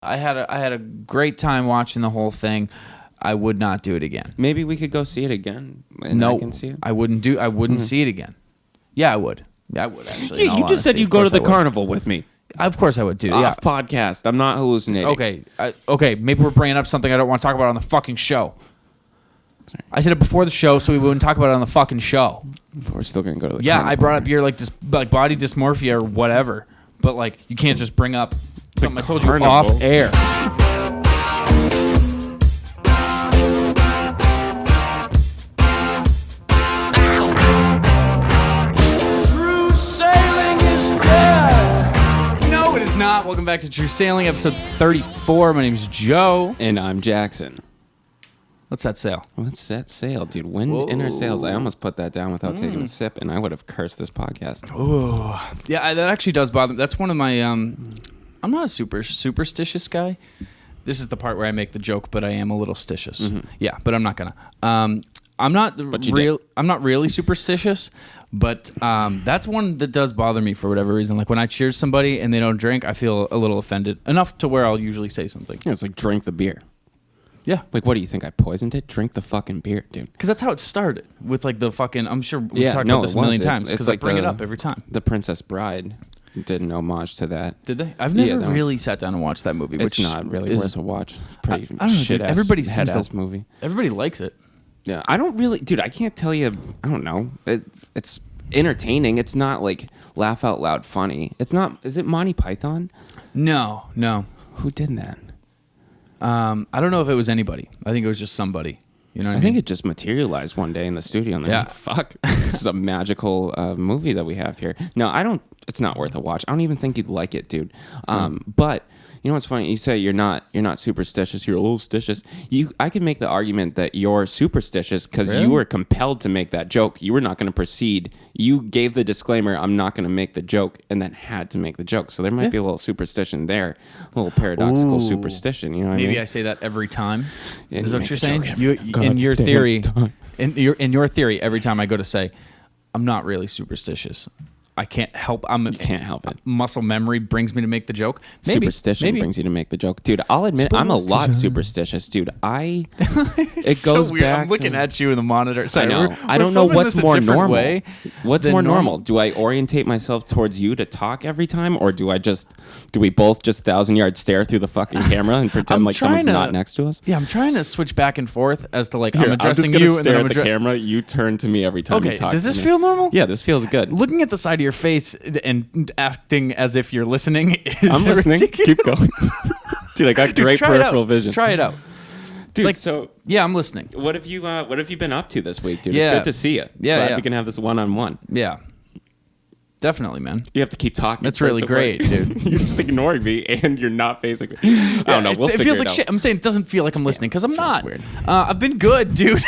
I had a great time watching the whole thing. I would not do it again. Maybe we could go see it again. And No, I can see it. I wouldn't see it again. Yeah, I would. Yeah, I would actually. Yeah, you just said you'd go to the carnival with me. Of course I would, dude. Yeah. Off podcast. I'm not hallucinating. Okay. Okay. Maybe we're bringing up something I don't want to talk about on the fucking show. Sorry. I said it before the show, so we wouldn't talk about it on the fucking show. But we're still gonna go to the. Yeah, carnival. I brought up your like body dysmorphia or whatever, but like you can't just bring up something I told you off air. Not. Welcome back to True Sailing, episode 34. My name is Joe. And I'm Jackson. Let's set sail. Let's set sail, dude. Wind in our sails. I almost put that down without taking a sip, and I would have cursed this podcast. Oh, yeah, that actually does bother me. That's one of my... I'm not a super superstitious guy. This is the part where I make the joke, but I am a little stitious. Mm-hmm. Yeah, but I'm not gonna. I'm not really superstitious. But that's one that does bother me for whatever reason. Like when I cheers somebody and they don't drink, I feel a little offended. Enough to where I'll usually say something. Yeah, it's like drink the beer. Yeah. Like, what do you think? I poisoned it? Drink the fucking beer, dude. Because that's how it started. With like the fucking... I'm sure we've talked about this a million times. Because like I bring it up every time. The Princess Bride did an homage to that. Did they? I've never really sat down and watched that movie. It's not really worth a watch. It's pretty I don't know, dude. Everybody seems head-ass movie. Everybody likes it. Yeah. I don't really... Dude, I can't tell you... I don't know. It's... entertaining. It's not like laugh out loud funny. It's not. Is it Monty Python? No. Who did that? I don't know if it was anybody. I think it was just somebody. You know what I mean? think it just materialized one day in the studio. And yeah. Like, fuck. This is a magical movie that we have here. No, I don't. It's not worth a watch. I don't even think you'd like it, dude. But you know what's funny? You say you're not superstitious. You're a little stitious. I can make the argument that you're superstitious because you were compelled to make that joke. You were not going to proceed. You gave the disclaimer, I'm not going to make the joke, and then had to make the joke. So there might be a little superstition there, a little paradoxical superstition. You know what I mean? Maybe I say that every time. Yeah, is that what you're saying? In your theory, every time I go to say, I'm not really superstitious. I can't help. You can't help it. Muscle memory brings me to make the joke. Superstition brings you to make the joke, dude. I'll admit, I'm a lot superstitious, dude. It goes so weird. back. I'm looking at you in the monitor. Sorry, I know. I don't know what's more normal. What's more normal? Do I orientate myself towards you to talk every time, or do we both just 1,000-yard stare through the fucking camera and pretend like someone's not next to us? Yeah, I'm trying to switch back and forth as to like Here, I'm addressing I'm you just stare at the camera. You turn to me every time you talk. Does this feel normal? Yeah, this feels good. Looking at the side of your face and acting as if you're listening is I'm listening. Ridiculous. Keep going. Dude, I got great peripheral vision. Try it out. Dude, so yeah, I'm listening. What have you been up to this week, dude? It's good to see you. Yeah, we can have this one-on-one. Yeah. Definitely, man. You have to keep talking. That's really great, dude. You're just ignoring me, and you're not facing me. I don't know. It feels like shit. I'm saying it doesn't feel like I'm listening because I'm not. Weird. I've been good, dude.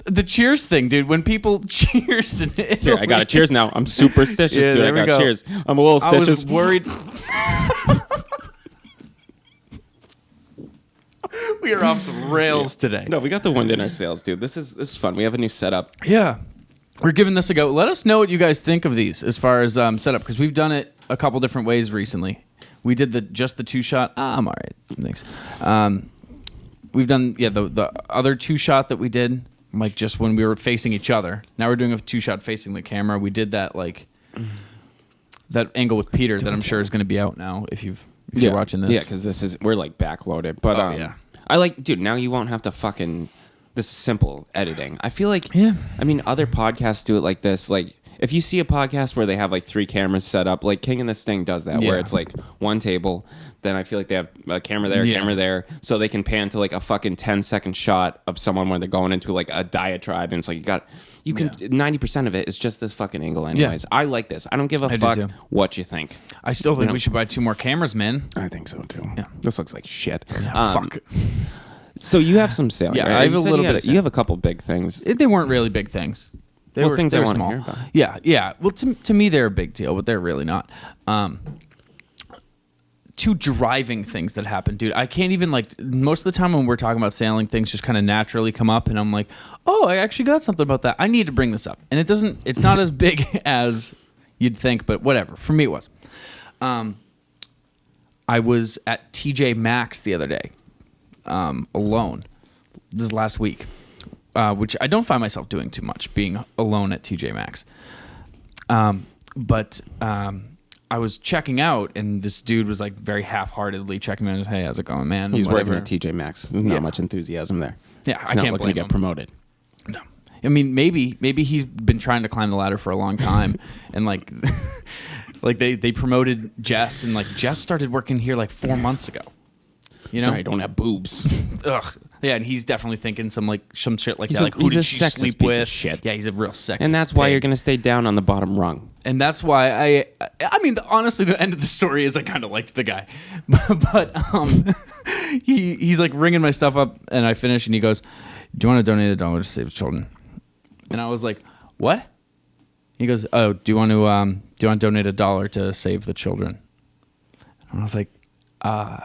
The cheers thing, dude. When people cheers in Italy. Here, I got a cheers now. I'm superstitious, dude. I got cheers. I'm a little stitious. I was worried. We are off the rails today. No, we got the wind in our sails, dude. This is fun. We have a new setup. Yeah. We're giving this a go. Let us know what you guys think of these as far as setup, because we've done it a couple different ways recently. We did just the two-shot. I'm all right. Thanks. We've done the other two-shot that we did, like just when we were facing each other. Now we're doing a two-shot facing the camera. We did that that angle with Peter that I'm sure is going to be out now if you're watching this. Yeah, because we're like backloaded. But I like, dude. Now you won't have to fucking this simple editing. I feel like I mean other podcasts do it like this. Like if you see a podcast where they have like 3 cameras set up, like King and This Thing does that, where it's like one table. Then I feel like they have a camera there, camera there, so they can pan to like a fucking 10-second shot of someone where they're going into like a diatribe, and it's like you can 90% of it is just this fucking angle anyways. I like this. I don't give a fuck what you think. I still think we should buy 2 more cameras, man. I think so too. Yeah. This looks like shit. Yeah, fuck. So you have some sailing. Yeah, right? I have a little bit. You have a couple big things. They weren't really big things. They were things they I were want to small. hear about. Yeah. Well, to me, they're a big deal, but they're really not. 2 driving things that happen, dude. I can't even most of the time when we're talking about sailing, things just kind of naturally come up, and I'm like, oh, I actually got something about that. I need to bring this up, and it's not as big as you'd think, but whatever. For me, it was. I was at TJ Maxx the other day, alone. This is last week, which I don't find myself doing too much, being alone at TJ Maxx. But I was checking out, and this dude was like very half-heartedly checking me out. Hey, how's it going, man? He's working at TJ Maxx. Not much enthusiasm there. Yeah, I can't looking to get promoted. No, I mean maybe he's been trying to climb the ladder for a long time, and like they promoted Jess, and like Jess started working here like 4 months ago. You know, Sorry, I don't have boobs. Ugh. Yeah, and he's definitely thinking some shit like He's that. a- Like, who he's did a she sexist sleep piece with? of shit. Yeah, he's a real sexist. And that's why pig. you're going to stay down on the bottom rung. And that's why I mean, honestly, the end of the story is I kind of liked the guy, but he's like ringing my stuff up, and I finish, and he goes, "Do you want to donate $1 to save children?" And I was like, "What?" He goes, "Oh, do you want to donate $1 to save the children?" And I was like, "Nah,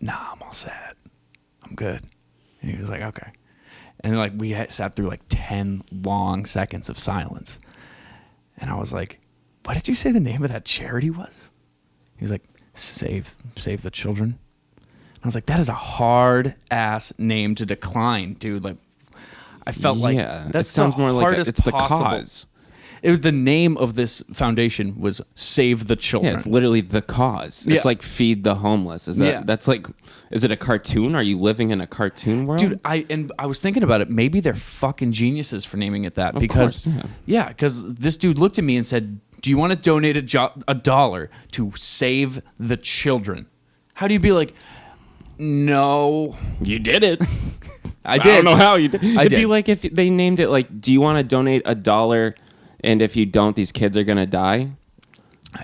I'm all set. I'm good." And he was like, "Okay." And like we sat through like 10 long seconds of silence. And I was like, "What did you say the name of that charity was?" He was like, Save the Children. I was like, that is a hard ass name to decline, dude. Like, I felt like that sounds more like it's the possible. cause. It was the name of this foundation was Save the Children. Yeah, it's literally the cause. It's like feed the homeless. That's like, is it a cartoon? Are you living in a cartoon world? Dude, I was thinking about it. Maybe they're fucking geniuses for naming it that. Of Because course, because this dude looked at me and said, "Do you want to donate $1 to save the children?" How do you be like, "No, You did it. I did." I don't know how you did. It'd did. be like if they named it like, "Do you want to donate $1? And if you don't, these kids are gonna die."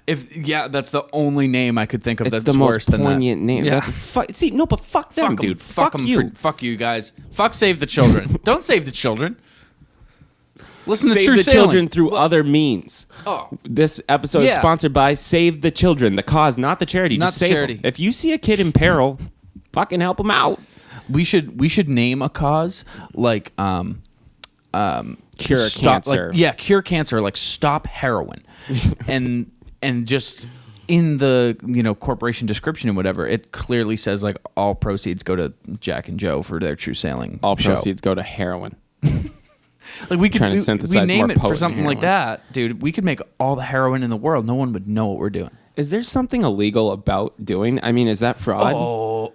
That's the only name I could think of. It's That's the worse most than poignant that. name. Yeah. But fuck them, 'em. dude. Fuck them you. fuck you guys. Fuck Save the Children. Don't save the children. Listen to Save True the Sailing. children through other means. Oh. This episode is sponsored by Save the Children, the cause, not the charity. Not Just the save charity. 'em. If you see a kid in peril, fucking help them out. We should name a cause like Cure cancer. Cure cancer. Like stop heroin, and just in the corporation description and whatever, it clearly says like all proceeds go to Jack and Joe for their True Sailing. All show. proceeds go to heroin. Like we could Trying to synthesize we name more it for potent something like heroin. that, dude. We could make all the heroin in the world. No one would know what we're doing. Is there something illegal about doing? I mean, is that fraud? Oh.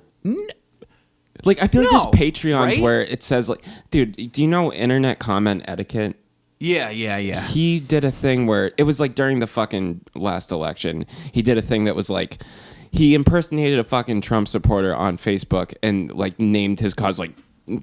Like, I feel like there's No, Patreons right? where it says, like, dude, do you know internet comment etiquette? Yeah. He did a thing where it was like during the fucking last election. He did a thing that was like, he impersonated a fucking Trump supporter on Facebook and like named his cause like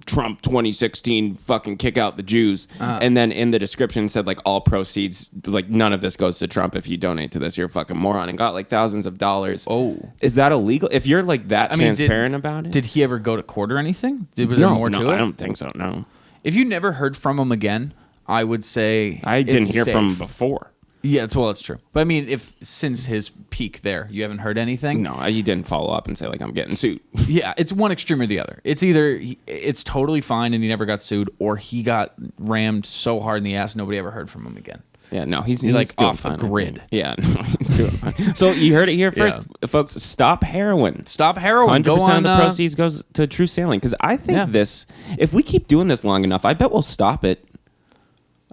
Trump 2016 fucking kick out the Jews. And then in the description said like all proceeds, like none of this goes to Trump. If you donate to this, you're a fucking moron, and got like thousands of dollars. Oh. Is that illegal? If you're like that transparent about it? Did he ever go to court or anything? Was there more to it? I don't think so, no. If you never heard from him again, I would say I didn't it's hear from him safe. before. Yeah, that's true. But I mean, if since his peak there, you haven't heard anything. No, he didn't follow up and say like I'm getting sued. Yeah, it's one extreme or the other. It's either it's totally fine and he never got sued, or he got rammed so hard in the ass nobody ever heard from him again. Yeah, no, he's like doing off the fine, I think. grid. Yeah, no, he's doing fine. So you heard it here first, folks. Stop heroin. Stop heroin. 100% Go on. of the proceeds goes to True Sailing, because I think this. If we keep doing this long enough, I bet we'll stop it.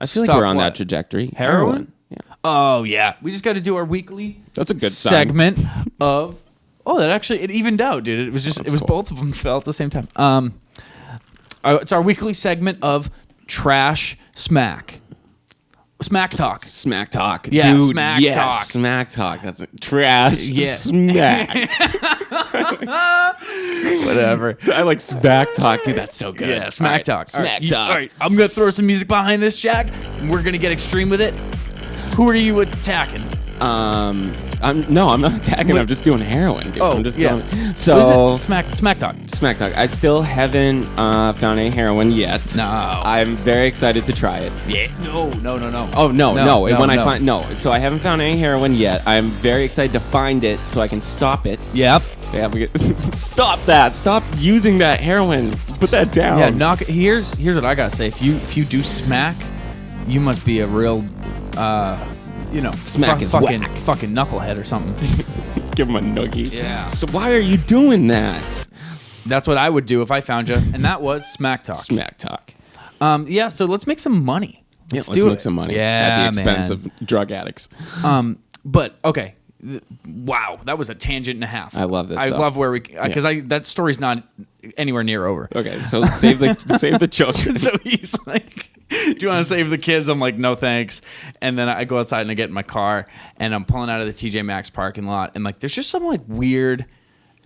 I feel like Stop we're on what? that trajectory. Heroin? Yeah, Oh yeah, we just got to do our weekly. that's a good sign. segment of. Oh, that actually it evened out, dude. It was just it was cool. both of them fell at the same time. It's our weekly segment of trash smack talk. Smack talk, Yeah, dude. smack yes, talk. Smack talk. That's trash. Yeah. Smack. Whatever. So I like smack talk, dude. That's so good. Yeah, smack All right, talk. Smack All talk. right, I'm gonna throw some music behind this, Jack. And we're gonna get extreme with it. Who are you attacking? I'm not attacking. I'm just doing heroin, dude. Oh, I'm just yeah. going. So What is it? Smack talk. Smack talk. I still haven't found any heroin yet. No. I'm very excited to try it. Yeah. No. Oh no. When I no. find so I haven't found any heroin yet. I'm very excited to find it so I can stop it. Yep. Yeah, stop that. Stop using that heroin. Put that down. Yeah. Knock. Here's what I gotta say. If you do smack, you must be a real, Smack is fucking whack. fucking knucklehead or something. give him a noogie. Yeah. So why are you doing that? That's what I would do if I found you, and that was Smack Talk. Smack Talk. Yeah, so let's make some money. Let's do make it. some money Yeah, at the expense man. of drug addicts. But okay, wow, that was a tangent and a half. I love this. I though. love where we because that story's not anywhere near over. Okay, so save the children. So he's like, "Do you want to save the kids?" I'm like, "No, thanks." And then I go outside and I get in my car and I'm pulling out of the TJ Maxx parking lot and like there's just some like weird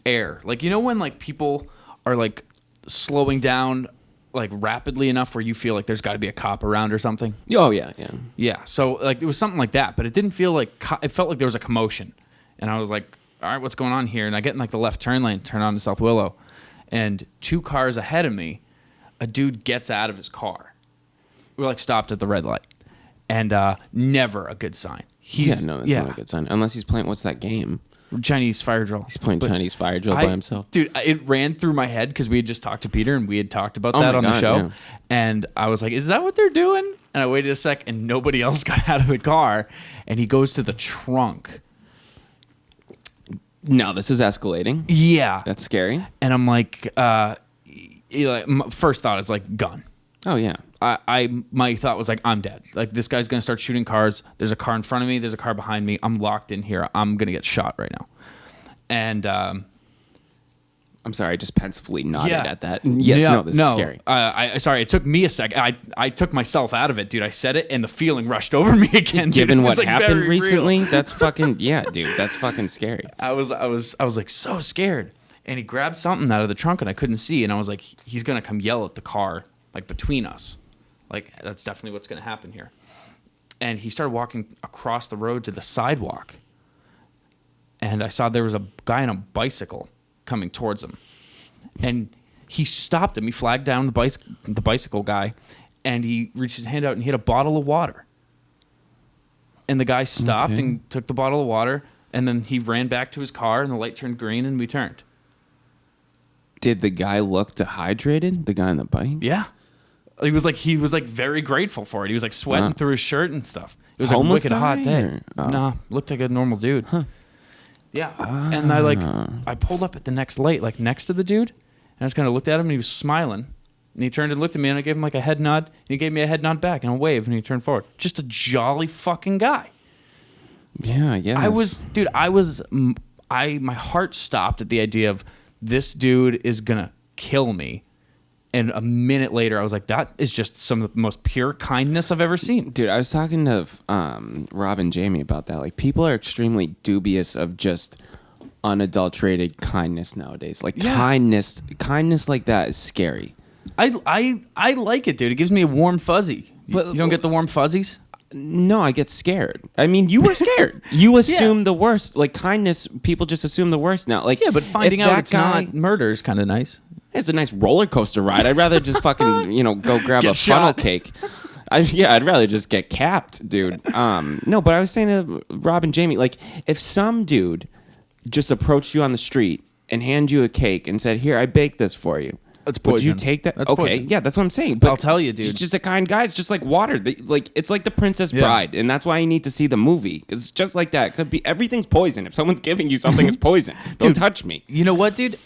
air, like you know when like people are like slowing down like rapidly enough where you feel like there's got to be a cop around or something. Oh yeah. Yeah, so like it was something like that, but it didn't feel like it felt like there was a commotion, and I was like, "All right, what's going on here?" And I get in like the left turn lane, turn on to South Willow, and 2 cars ahead of me, a dude gets out of his car. We're like stopped at the red light, and never a good sign. That's not a good sign unless he's playing. What's that game? Chinese fire drill. He's playing Chinese fire drill by himself. Dude, it ran through my head because we had just talked to Peter and we had talked about that on the show. Yeah. And I was like, is that what they're doing? And I waited a sec and nobody else got out of the car. And he goes to the trunk. No, this is escalating. Yeah. That's scary. And I'm like, first thought is like gun. Oh, yeah. My thought was like, I'm dead. Like this guy's going to start shooting cars. There's a car in front of me. There's a car behind me. I'm locked in here. I'm going to get shot right now. And I'm sorry, I just pensively nodded at that. Yes, this is scary. Sorry, it took me a second. I took myself out of it, dude. I said it, and the feeling rushed over me again. Given what like happened recently, that's fucking dude. That's fucking scary. I was like so scared, and he grabbed something out of the trunk, and I couldn't see, and I was like, he's gonna come yell at the car like between us, like that's definitely what's gonna happen here. And he started walking across the road to the sidewalk. And I saw there was a guy on a bicycle coming towards him. And he stopped him. He flagged down the bicycle guy, and he reached his hand out and hit a bottle of water. And the guy stopped and took the bottle of water, and then he ran back to his car, and the light turned green, and we turned. Did the guy look dehydrated? The guy on the bike? Yeah. He was like very grateful for it. He was like sweating through his shirt and stuff. It was like a Homeless wicked hot guy, day. or- oh. Nah, looked like a normal dude. Huh. Yeah, and I pulled up at the next light, like next to the dude, and I just kind of looked at him, and he was smiling, and he turned and looked at me, and I gave him like a head nod, and he gave me a head nod back and a wave, and he turned forward. Just a jolly fucking guy. Yeah, yeah. My heart stopped at the idea of this dude is gonna kill me. And a minute later, I was like, that is just some of the most pure kindness I've ever seen. Dude, I was talking to Rob and Jamie about that. Like, people are extremely dubious of just unadulterated kindness nowadays. Like, kindness like that is scary. I like it, dude. It gives me a warm fuzzy. But you don't get the warm fuzzies? No, I get scared. I mean, you were scared. You assume the worst. Like, kindness, people just assume the worst now. Like, yeah, but finding out it's not murder is kind of nice. It's a nice roller coaster ride. I'd rather just fucking, go grab a shot. funnel cake. I'd rather just get capped, dude. No, but I was saying to Rob and Jamie, like, if some dude just approached you on the street and handed you a cake and said, "Here, I baked this for you," It's poison. would you take that? That's okay, poison. yeah, that's what I'm saying. But I'll tell you, dude. He's just a kind guy. It's just like water. It's like The Princess Bride, and that's why you need to see the movie. Because it's just like that. Could be everything's poison. If someone's giving you something, it's poison. Don't touch me. You know what, dude?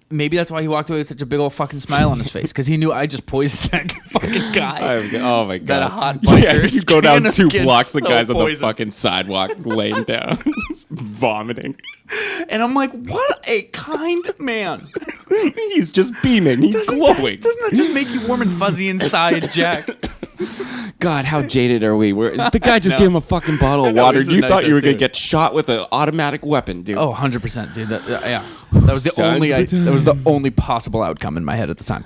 Maybe that's why he walked away with such a big old fucking smile on his face, because he knew I just poisoned that fucking guy. Oh my god! That a hot biker. Yeah, you go down 2 blocks, the guy's on the poisoned. fucking sidewalk, laying down, just vomiting. And I'm like, what a kind man. He's just beaming. He's glowing. Doesn't that just make you warm and fuzzy inside, Jack? God, how jaded are we? The guy just gave him a fucking bottle of water. he's the You thought you were going to nicest get shot with an automatic weapon, dude. Oh, 100%, dude. That was the only possible outcome in my head at the time.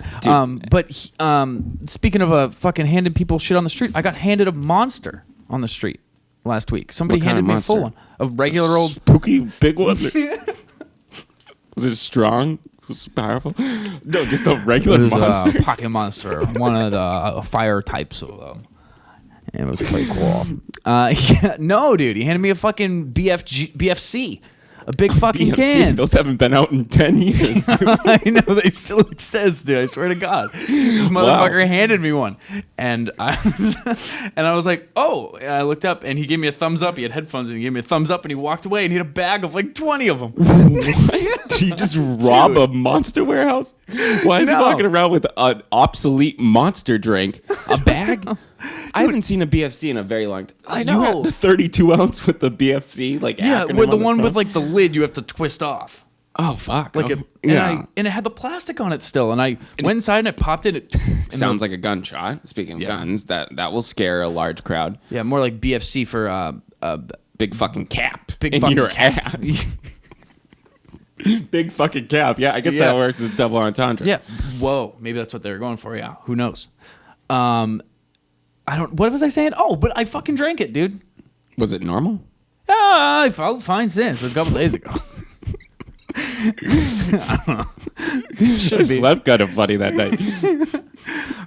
Speaking of fucking handing people shit on the street, I got handed a monster on the street last week. Somebody What kind handed of me a monster? full one. A regular old... Spooky big one. Was it strong? Was it powerful? No, just a regular It was monster. a pocket monster. One of the fire types of them. It was pretty cool. No, dude. He handed me a fucking BFC. A big fucking BFC, can. those haven't been out in 10 years. I know they still exist, dude. I swear to God, this motherfucker handed me one, and I was like, oh. And I looked up, and he gave me a thumbs up. He had headphones, and he gave me a thumbs up, and he walked away, and he had a bag of like 20 of them. What? Did you just rob a Monster warehouse? Why is he walking around with an obsolete Monster drink? A bag? I haven't seen a BFC in a very long time. I know. You had the 32 ounce with the BFC, like acronym with the on one front? with like the lid you have to twist off. Oh fuck! Like and it had the plastic on it still, and I went inside and it popped in. It sounds like a gunshot. Speaking of guns, that will scare a large crowd. Yeah, more like BFC for big fucking cap big in fucking your cap. ass. Big fucking cap. Yeah, I guess that works as double entendre. Yeah. Whoa. Maybe that's what they were going for. Yeah. Who knows? I don't. What was I saying? Oh, but I fucking drank it, dude. Was it normal? I felt fine since a couple days ago. I don't know. I slept kind of funny that night.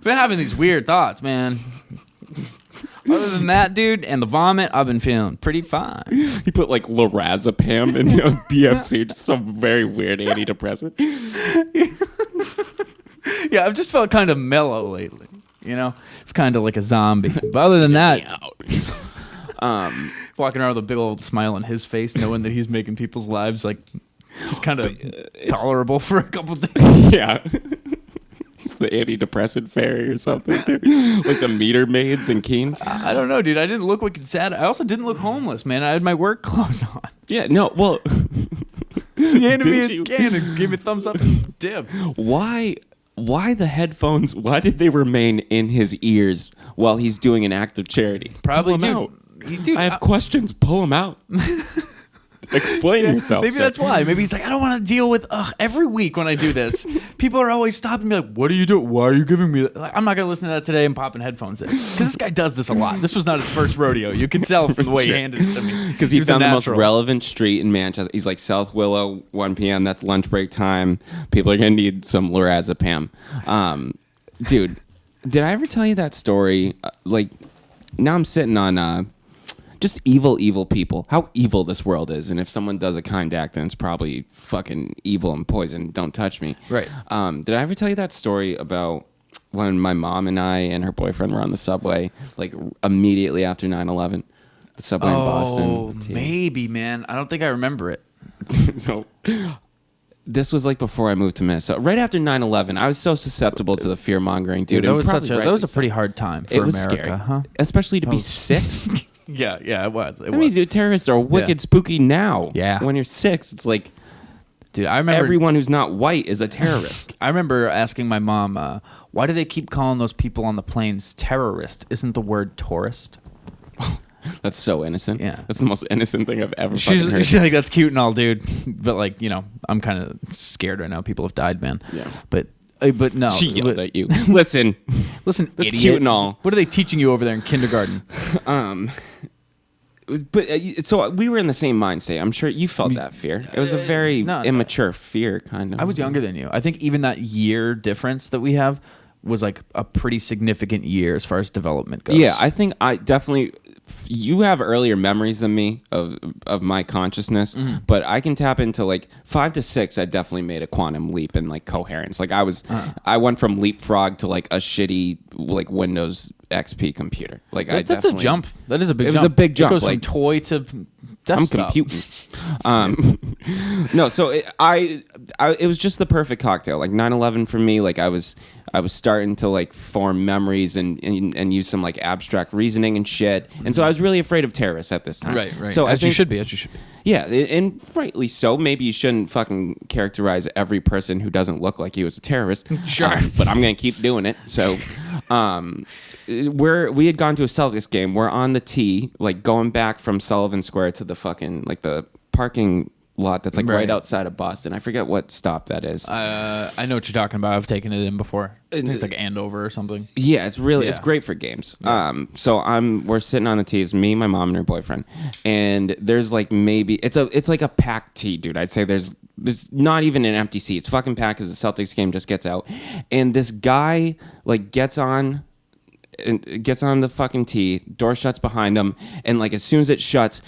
Been having these weird thoughts, man. Other than that, dude, and the vomit, I've been feeling pretty fine. He put like lorazepam in a BFC, just some very weird antidepressant. Yeah, I've just felt kind of mellow lately. You know, it's kind of like a zombie. But other than that, walking around with a big old smile on his face, knowing that he's making people's lives like just kind of tolerable for a couple days. Yeah. It's the antidepressant fairy or something. Like the meter maids and Keens. I don't know, dude. I didn't look wicked sad. I also didn't look homeless, man. I had my work clothes on. Yeah, no, well. He handed me a can and gave me a thumbs up and dipped. Why the headphones? Why did they remain in his ears while he's doing an act of charity? Probably, Pull 'em out. Dude, I have questions. Pull them out. Explain yourself. Maybe that's why. Maybe he's like, I don't want to deal with every week when I do this. People are always stopping me like, what are you doing? Why are you giving me that? Like, I'm not going to listen to that today and popping headphones in. Because this guy does this a lot. This was not his first rodeo. You can tell from the way he handed it to me. Because he found the most relevant street in Manchester. He's like, South Willow, 1 p.m. That's lunch break time. People are going to need some lorazepam. Dude, did I ever tell you that story? Like, now I'm sitting on... just evil people. How evil this world is. And if someone does a kind act, then it's probably fucking evil and poison. Don't touch me. Right. Did I ever tell you that story about when my mom and I and her boyfriend were on the subway, like immediately after 9/11? The subway in Boston. Oh, maybe, man. I don't think I remember it. So this was like before I moved to Minnesota. Right after 9/11, I was so susceptible to the fear mongering, dude. That was a pretty hard time for America, scary. Huh? Especially to be 6. Yeah, it was. I mean, dude, terrorists are wicked spooky now. Yeah. When you're 6, it's like, dude, I remember everyone who's not white is a terrorist. I remember asking my mom, why do they keep calling those people on the planes terrorist? Isn't the word tourist? That's so innocent. Yeah. That's the most innocent thing I've ever fucking heard. She's like, that's cute and all, dude. But like, you know, I'm kind of scared right now. People have died, man. Yeah. But no. She yelled at you. Listen, that's idiot. Cute and all. What are they teaching you over there in kindergarten? But so we were in the same mind state. I'm sure you felt that fear. It was a very immature fear, kind of. I was younger than you. I think even that year difference that we have was like a pretty significant year as far as development goes. Yeah, I think I definitely. You have earlier memories than me of my consciousness, but I can tap into like 5 to 6. I definitely made a quantum leap in like coherence. Like I went from leapfrog to like a shitty like Windows XP computer. Like that's a jump. That is a big jump. It was a big jump. It goes like, from toy to desktop. I'm computing. No, so it was just the perfect cocktail. Like 9/11 for me, like I was starting to like form memories and use some like abstract reasoning and shit. And so I was really afraid of terrorists at this time. Right. So as you should be. Yeah, and rightly so. Maybe you shouldn't fucking characterize every person who doesn't look like you as a terrorist. Sure. But I'm going to keep doing it. So we had gone to a Celtics game. We're on the tee, like going back from Sullivan Square to the fucking, like the parking lot that's like right outside of Boston. I forget what stop that is. I know what you're talking about. I've taken it in before. I think it's like Andover or something. Yeah, it's great for games. Yeah. So we're sitting on the tee. It's me, my mom, and her boyfriend. And there's like maybe it's like a packed tee, dude. I'd say there's not even an empty seat. It's fucking packed because the Celtics game just gets out. And this guy like gets on the fucking tee. Door shuts behind him, and like as soon as it shuts,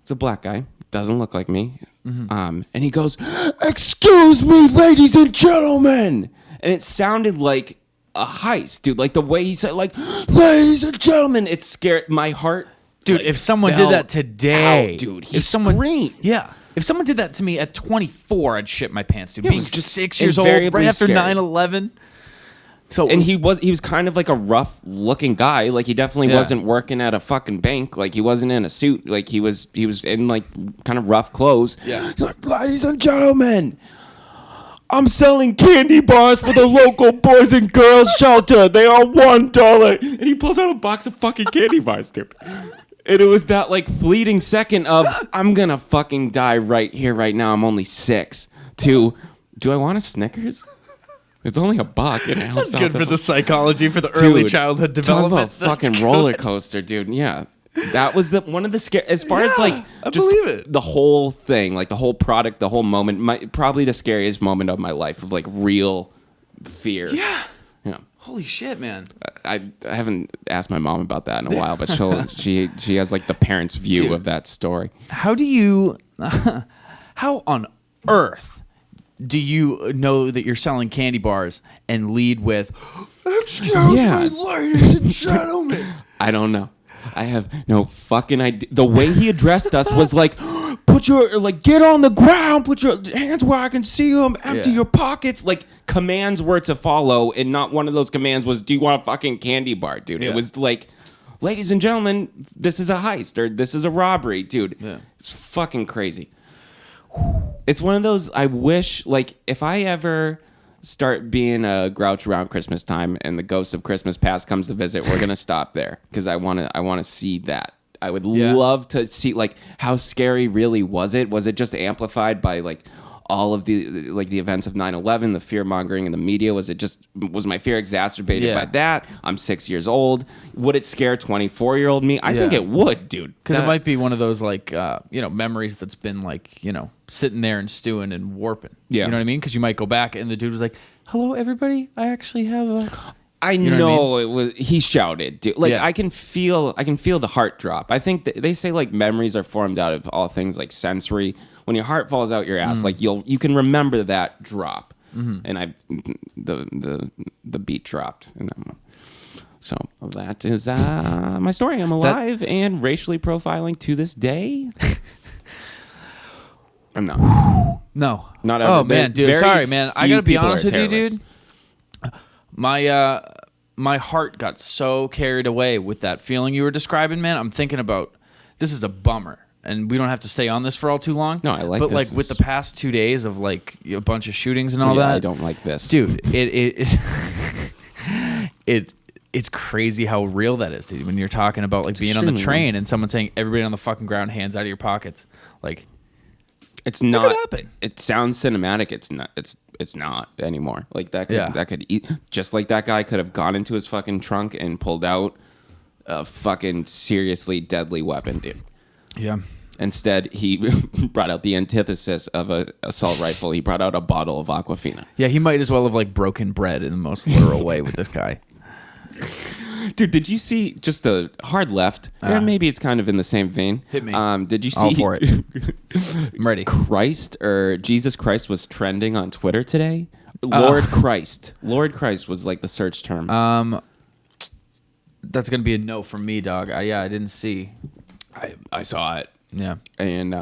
it's a black guy. doesn't look like me. And he goes, "Excuse me, ladies and gentlemen," and it sounded like a heist, dude. Like the way he said, like, "Ladies and gentlemen," it scared my heart. Dude, if someone did that today, dude, he screamed. Yeah. If someone did that to me at 24, I'd shit my pants, dude. Yeah, Being just 6 years old, right after 9/11. So, and he was kind of like a rough looking guy. Like he definitely wasn't working at a fucking bank. Like he wasn't in a suit. Like he was in like kind of rough clothes. Yeah. He's like, "Ladies and gentlemen, I'm selling candy bars for the local boys and girls shelter. They are $1." And he pulls out a box of fucking candy bars, dude. And it was that like fleeting second of, I'm gonna fucking die right here, right now. I'm only 6. To, do I want a Snickers? It's only $1. That's good for the psychology, for the early childhood development. Talk about fucking roller coaster, dude. Yeah. That was one of the scary, as far as like, I just believe it. the whole thing, like the whole product, the whole moment, probably the scariest moment of my life of like real fear. Yeah. Yeah. Holy shit, man. I haven't asked my mom about that in a while, but she has like the parents' view of that story. How on earth do you know that you're selling candy bars and lead with, "Excuse me, ladies and gentlemen"? I don't know. I have no fucking idea. The way he addressed us was like, get on the ground, put your hands where I can see them, empty your pockets. Like commands were to follow, and not one of those commands was, "Do you want a fucking candy bar, dude?" It was like, "Ladies and gentlemen, this is a heist," or "This is a robbery," dude. Yeah. It's fucking crazy. It's one of those, I wish, like, if I ever start being a grouch around Christmas time and the ghost of Christmas past comes to visit, we're gonna stop there because I want to see that. I would love to see like how scary really was it? Was it just amplified by like all of the events of 9/11, the fear mongering in the media? Was my fear exacerbated by that? I'm 6 years old. Would it scare 24-year-old me? I think it would, dude. Because it might be one of those like memories that's been like, sitting there and stewing and warping. Yeah. You know what I mean? Because you might go back and the dude was like, "Hello, everybody. I actually have a." I know it was. He shouted, dude. Like I can feel the heart drop. I think they say like memories are formed out of all things like sensory. When your heart falls out your ass, like you can remember that drop. And the beat dropped in that one. So that is my story. I'm alive and racially profiling to this day. I'm not. No. Not. Oh man, dude. Sorry, man. I gotta be honest with you, dude. My heart got so carried away with that feeling you were describing, man. I'm thinking about, this is a bummer, and we don't have to stay on this for all too long. No, I like but this. But like with the past 2 days of like a bunch of shootings and all that, I don't like this, dude. It's crazy how real that is, dude. When you're talking about like being on the train and someone saying, "Everybody on the fucking ground, hands out of your pockets," like. It's not. It sounds cinematic. It's not. It's not anymore. Like that. That could eat. Just like that guy could have gone into his fucking trunk and pulled out a fucking seriously deadly weapon, dude. Yeah. Instead, he brought out the antithesis of an assault rifle. He brought out a bottle of Aquafina. Yeah, he might as well have like broken bread in the most literal way with this guy. Dude, did you see just the hard left? Maybe it's kind of in the same vein. Hit me. Did you see? All for it. I'm ready. Christ or Jesus Christ was trending on Twitter today. Lord Christ was like the search term. That's gonna be a no from me, dog. I didn't see. I saw it. Yeah, and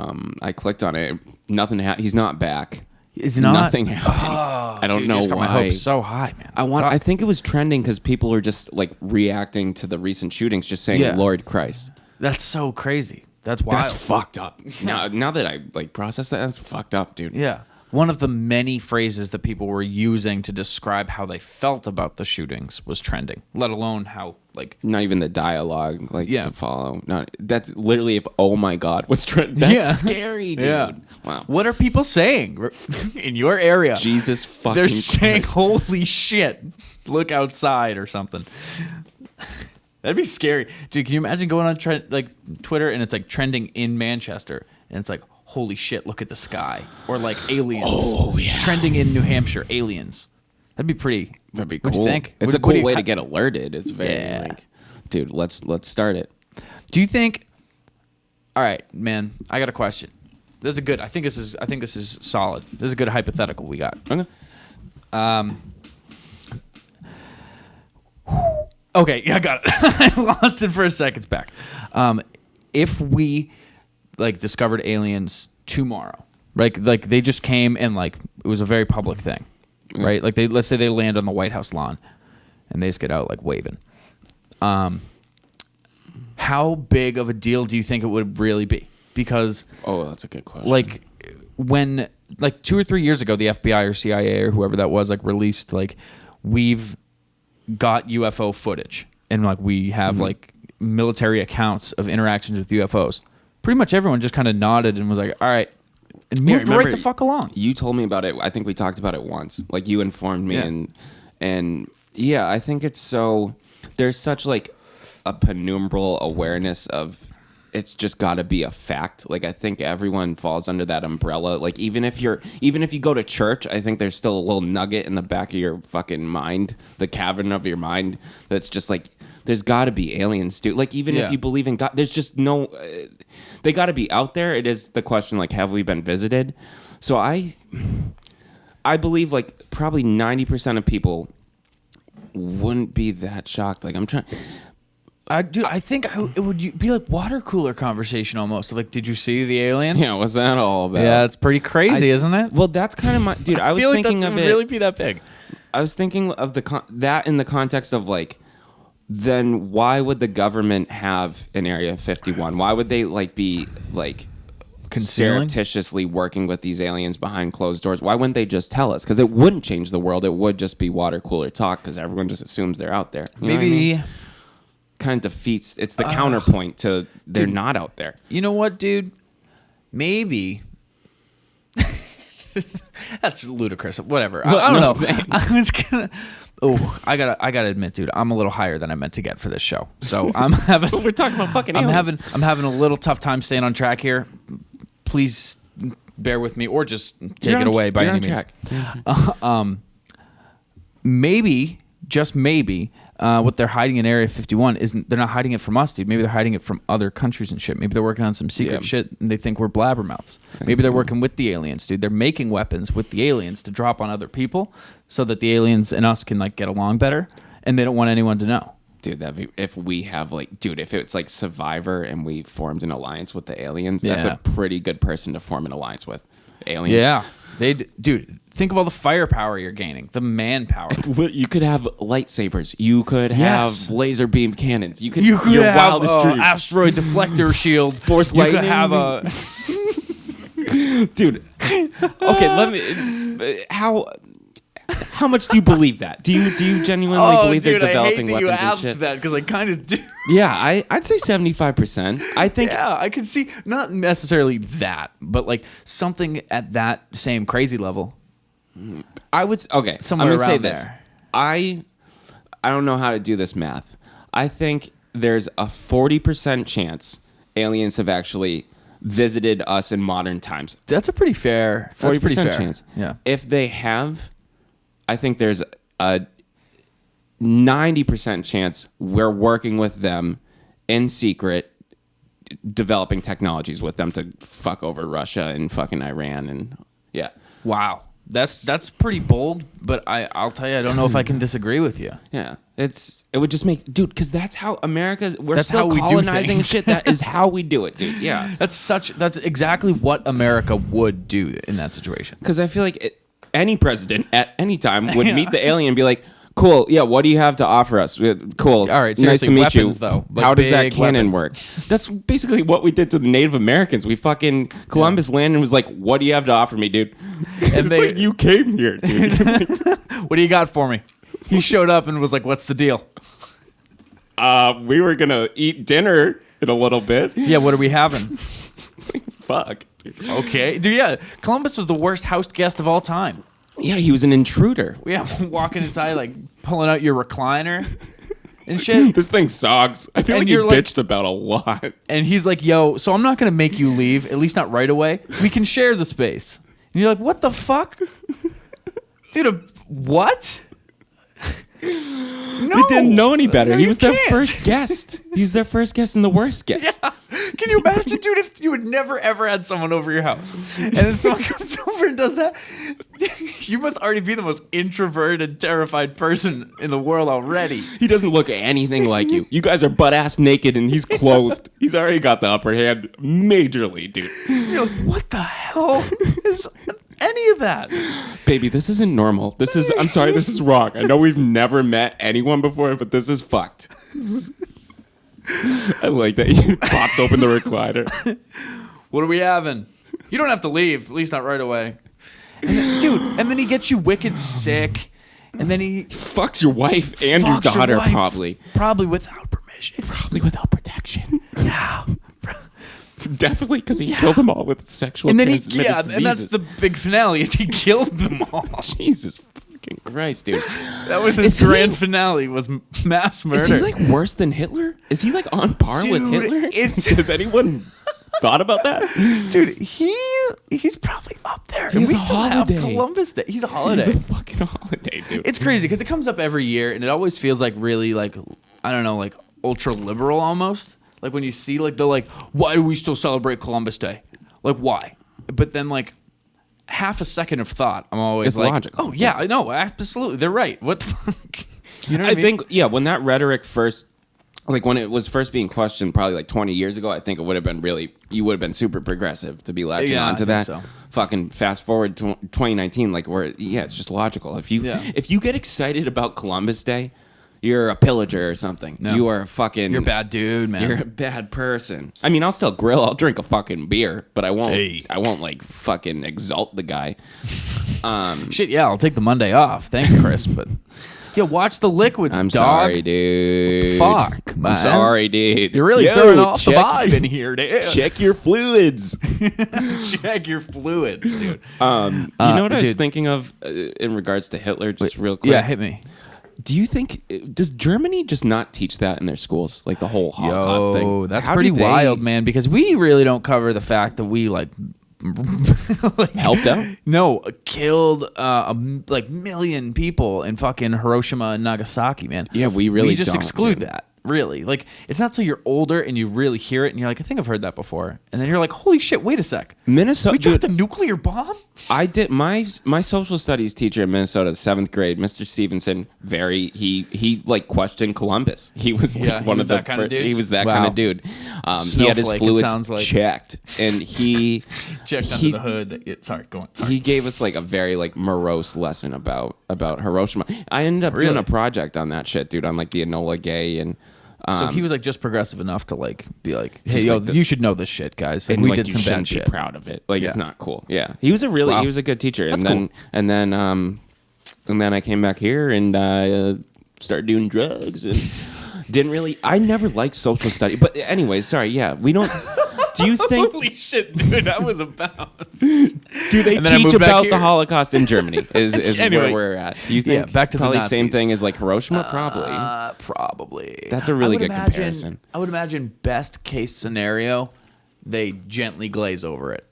I clicked on it. Nothing. He's not back. Is not? Nothing happened. I don't know why. Got my hopes so high, man. I think it was trending because people were just like reacting to the recent shootings, just saying Lord Christ. That's so crazy. That's wild. That's fucked up. Now that I like process that, that's fucked up, dude. Yeah. One of the many phrases that people were using to describe how they felt about the shootings was trending, let alone how, like... Not even the dialogue, to follow. That's literally if, "Oh my God," was trending. That's scary, dude. Yeah. Wow. What are people saying in your area? Jesus fucking They're Christ. saying, "Holy shit, look outside," or something. That'd be scary. Dude, can you imagine going on Twitter and it's like trending in Manchester and it's like, "Holy shit, look at the sky." Or like aliens. Oh, yeah. Trending in New Hampshire, aliens. That'd be cool. What'd you think? It's a cool way to get alerted. It's very dude, let's start it. Do you think... All right, man, I got a question. This is a good. I think this is solid. This is a good hypothetical we got. Okay. Okay, yeah, I got it. I lost it for a second. It's back. If we discovered aliens tomorrow, right? Like they just came and it was a very public thing, right? Like let's say they land on the White House lawn, and they just get out waving. How big of a deal do you think it would really be? Because that's a good question. When 2 or 3 years ago, the FBI or CIA or whoever that was released we've got UFO footage and we have military accounts of interactions with UFOs. Pretty much everyone just kind of nodded and was like, all right, and moved right the fuck along. You told me about it. I think we talked about it once. You informed me and yeah, I think it's so there's such a penumbral awareness of it's just got to be a fact. I think everyone falls under that umbrella. Even if you go to church, I think there's still a little nugget in the back of your fucking mind, the cavern of your mind, that's just there's got to be aliens, dude. If you believe in God, there's just no. They got to be out there. It is the question, have we been visited? So I believe probably 90% of people wouldn't be that shocked. I'm trying. Dude, I think it would be water cooler conversation almost. Did you see the aliens? Yeah, what's that all about? Yeah, it's pretty crazy, isn't it? Well, that's kind of my dude. I was feel thinking that of it. Really be that big? I was thinking of that in the context of then why would the government have an Area 51? Why would they be concealing? surreptitiously working with these aliens behind closed doors? Why wouldn't they just tell us? Because it wouldn't change the world. It would just be water cooler talk because everyone just assumes they're out there. You know what I mean? Kind of defeats. It's the counterpoint to they're not out there. You know what, dude? Maybe. That's ludicrous. Whatever. I don't know. I was gonna. Oh, I gotta admit, dude, I'm a little higher than I meant to get for this show. So I'm having. We're talking about fucking aliens. I'm having a little tough time staying on track here. Please bear with me, or just take it away by any means. Maybe, just maybe. What they're hiding in Area 51 isn't. They're not hiding it from us, dude. Maybe they're hiding it from other countries and shit. Maybe they're working on some secret shit, and they think we're blabbermouths. Maybe they're working with the aliens, dude. They're making weapons with the aliens to drop on other people, so that the aliens and us can get along better, and they don't want anyone to know. Dude, if we have if it's Survivor and we formed an alliance with the aliens, that's a pretty good person to form an alliance with. Aliens. Yeah. Dude, think of all the firepower you're gaining, the manpower. You could have lightsabers. You could have laser beam cannons. You could your have wildest dreams. Asteroid deflector shield. Force lightning. You could have a dude. Okay, let me. How much do you believe that? Do you genuinely believe they're developing weapons and shit? I hate that you asked that because I kind of do. Yeah, I'd say 75%. I think. Yeah, I could see not necessarily that, but something at that same crazy level. I would. Okay, somewhere I'm gonna say around this. there. I don't know how to do this math. I think there's a 40% chance aliens have actually visited us in modern times. That's a pretty fair 40% chance. Yeah. If they have, I think there's a 90% chance we're working with them in secret, developing technologies with them to fuck over Russia and fucking Iran and yeah. Wow. That's pretty bold, but I'll tell you, I don't know if I can disagree with you. Yeah, it would just make, dude, because that's how we're that's still how we colonizing shit. That is how we do it, dude. Yeah, that's exactly what America would do in that situation. Because I feel like any president at any time would meet the alien and be like, cool, yeah, what do you have to offer us? Cool. All right, nice to meet weapons, you. Though, how does that cannon work? That's basically what we did to the Native Americans. We fucking Columbus landed and was like, what do you have to offer me, dude? And it's like, you came here, dude. What do you got for me? He showed up and was like, what's the deal? We were going to eat dinner in a little bit. Yeah, what are we having? It's like, fuck. Dude. Okay. Dude, yeah, Columbus was the worst house guest of all time. Yeah, he was an intruder. Yeah, walking inside, pulling out your recliner and shit. This thing sucks. I feel like you bitched about a lot. And he's like, yo, so I'm not going to make you leave, at least not right away. We can share the space. And you're like, what the fuck? Dude, what? No, they didn't know any better. No, He you was their can't. first guest. He's their first guest and the worst guest. Yeah. Can you imagine, dude, if you had never ever had someone over your house and then someone comes over and does that? You must already be the most introverted, terrified person in the world already. He doesn't look anything like you. You guys are butt ass naked and he's clothed. He's already got the upper hand majorly, dude. You're like, what the hell is any of that? Baby, this isn't normal. I'm sorry, this is wrong. I know we've never met anyone before, but this is fucked. I like that he pops open the recliner. What are we having? You don't have to leave, at least not right away. And then he gets you wicked sick, and then he Fucks your wife and your daughter, probably. Probably without permission. Probably without protection. Yeah. Definitely, because he killed them all with sexual And then transmitted diseases. and that's the big finale is he killed them all. Jesus fucking Christ, dude. That was his grand finale was mass murder. Is he like worse than Hitler? Is he like on par with Dude, Hitler? it's- Has anyone thought about that? Dude, he's probably up there. He's we a still holiday. have Columbus Day. He's a holiday. He's a fucking holiday, dude. It's crazy because it comes up every year and it always feels like really like, I don't know, like ultra liberal almost. Like when you see like they're like, why do we still celebrate Columbus Day? Like why? But then like half a second of thought, I'm always It's like, logical. oh yeah, I know, absolutely, they're right. What the fuck? You know what I mean? think, yeah, when that rhetoric first, like when it was first being questioned probably like 20 years ago, I think it would have been you would have been super progressive to be latching Yeah, onto I that. think so. Fucking fast forward to 2019, like it's just logical. If you get excited about Columbus Day, you're a pillager or something. No. You are a fucking... You're a bad dude, man. You're a bad person. I mean, I'll still grill. I'll drink a fucking beer, but I won't. Hey. I won't like fucking exalt the guy. Shit, yeah, I'll take the Monday off. Thanks, Chris. But yeah, watch the liquids, I'm dog. sorry, dude. Fuck, man. I'm sorry, dude. You're really Yo, throwing off the check- vibe in here, dude. Check your fluids. Check your fluids, dude. You know what I was dude. thinking of in regards to Hitler, just real quick? Yeah, hit me. Do you think, does Germany just not teach that in their schools? Like the whole Holocaust thing? Yo, that's How pretty do they wild, man, because we really don't cover the fact that we like helped out? No, killed like million people in fucking Hiroshima and Nagasaki, man. Yeah, we really just don't, exclude dude. that. Really, like it's not till you're older and you really hear it and you're like, I think I've heard that before, and then you're like, holy shit, wait a sec, Minnesota, we dropped a nuclear bomb. I did my social studies teacher in Minnesota, 7th grade, Mr. Stevenson. He like questioned Columbus. He was like Yeah, he one was of the that kind of dude? He was that Wow. kind of dude. He had his Snowflake, it fluids sounds like. checked, and he Checked under the hood. Sorry, go on. Sorry. he gave us like a very like morose lesson about Hiroshima. I ended up doing Really? a project on that shit, dude, on like the Enola Gay and. So he was like just progressive enough to like be like, hey, He's yo, like the- you should know this shit, guys. Like, And we like, did you some shouldn't bad shit. be proud of it. Like it's Yeah. not cool. Yeah, he was a good teacher. That's and then I came back here and started doing drugs and didn't really. I never liked social studies. But anyways, sorry. Yeah, we don't. Do you think? Holy shit, dude, that was a bounce. Do they And then I teach moved back about here. the Holocaust in Germany? Is Anyway. where we're at? Do you think? Yeah, back to the probably same Nazis. thing as like Hiroshima. Probably. Probably. That's a really I would good imagine- comparison. I would imagine best case scenario, they gently glaze over it.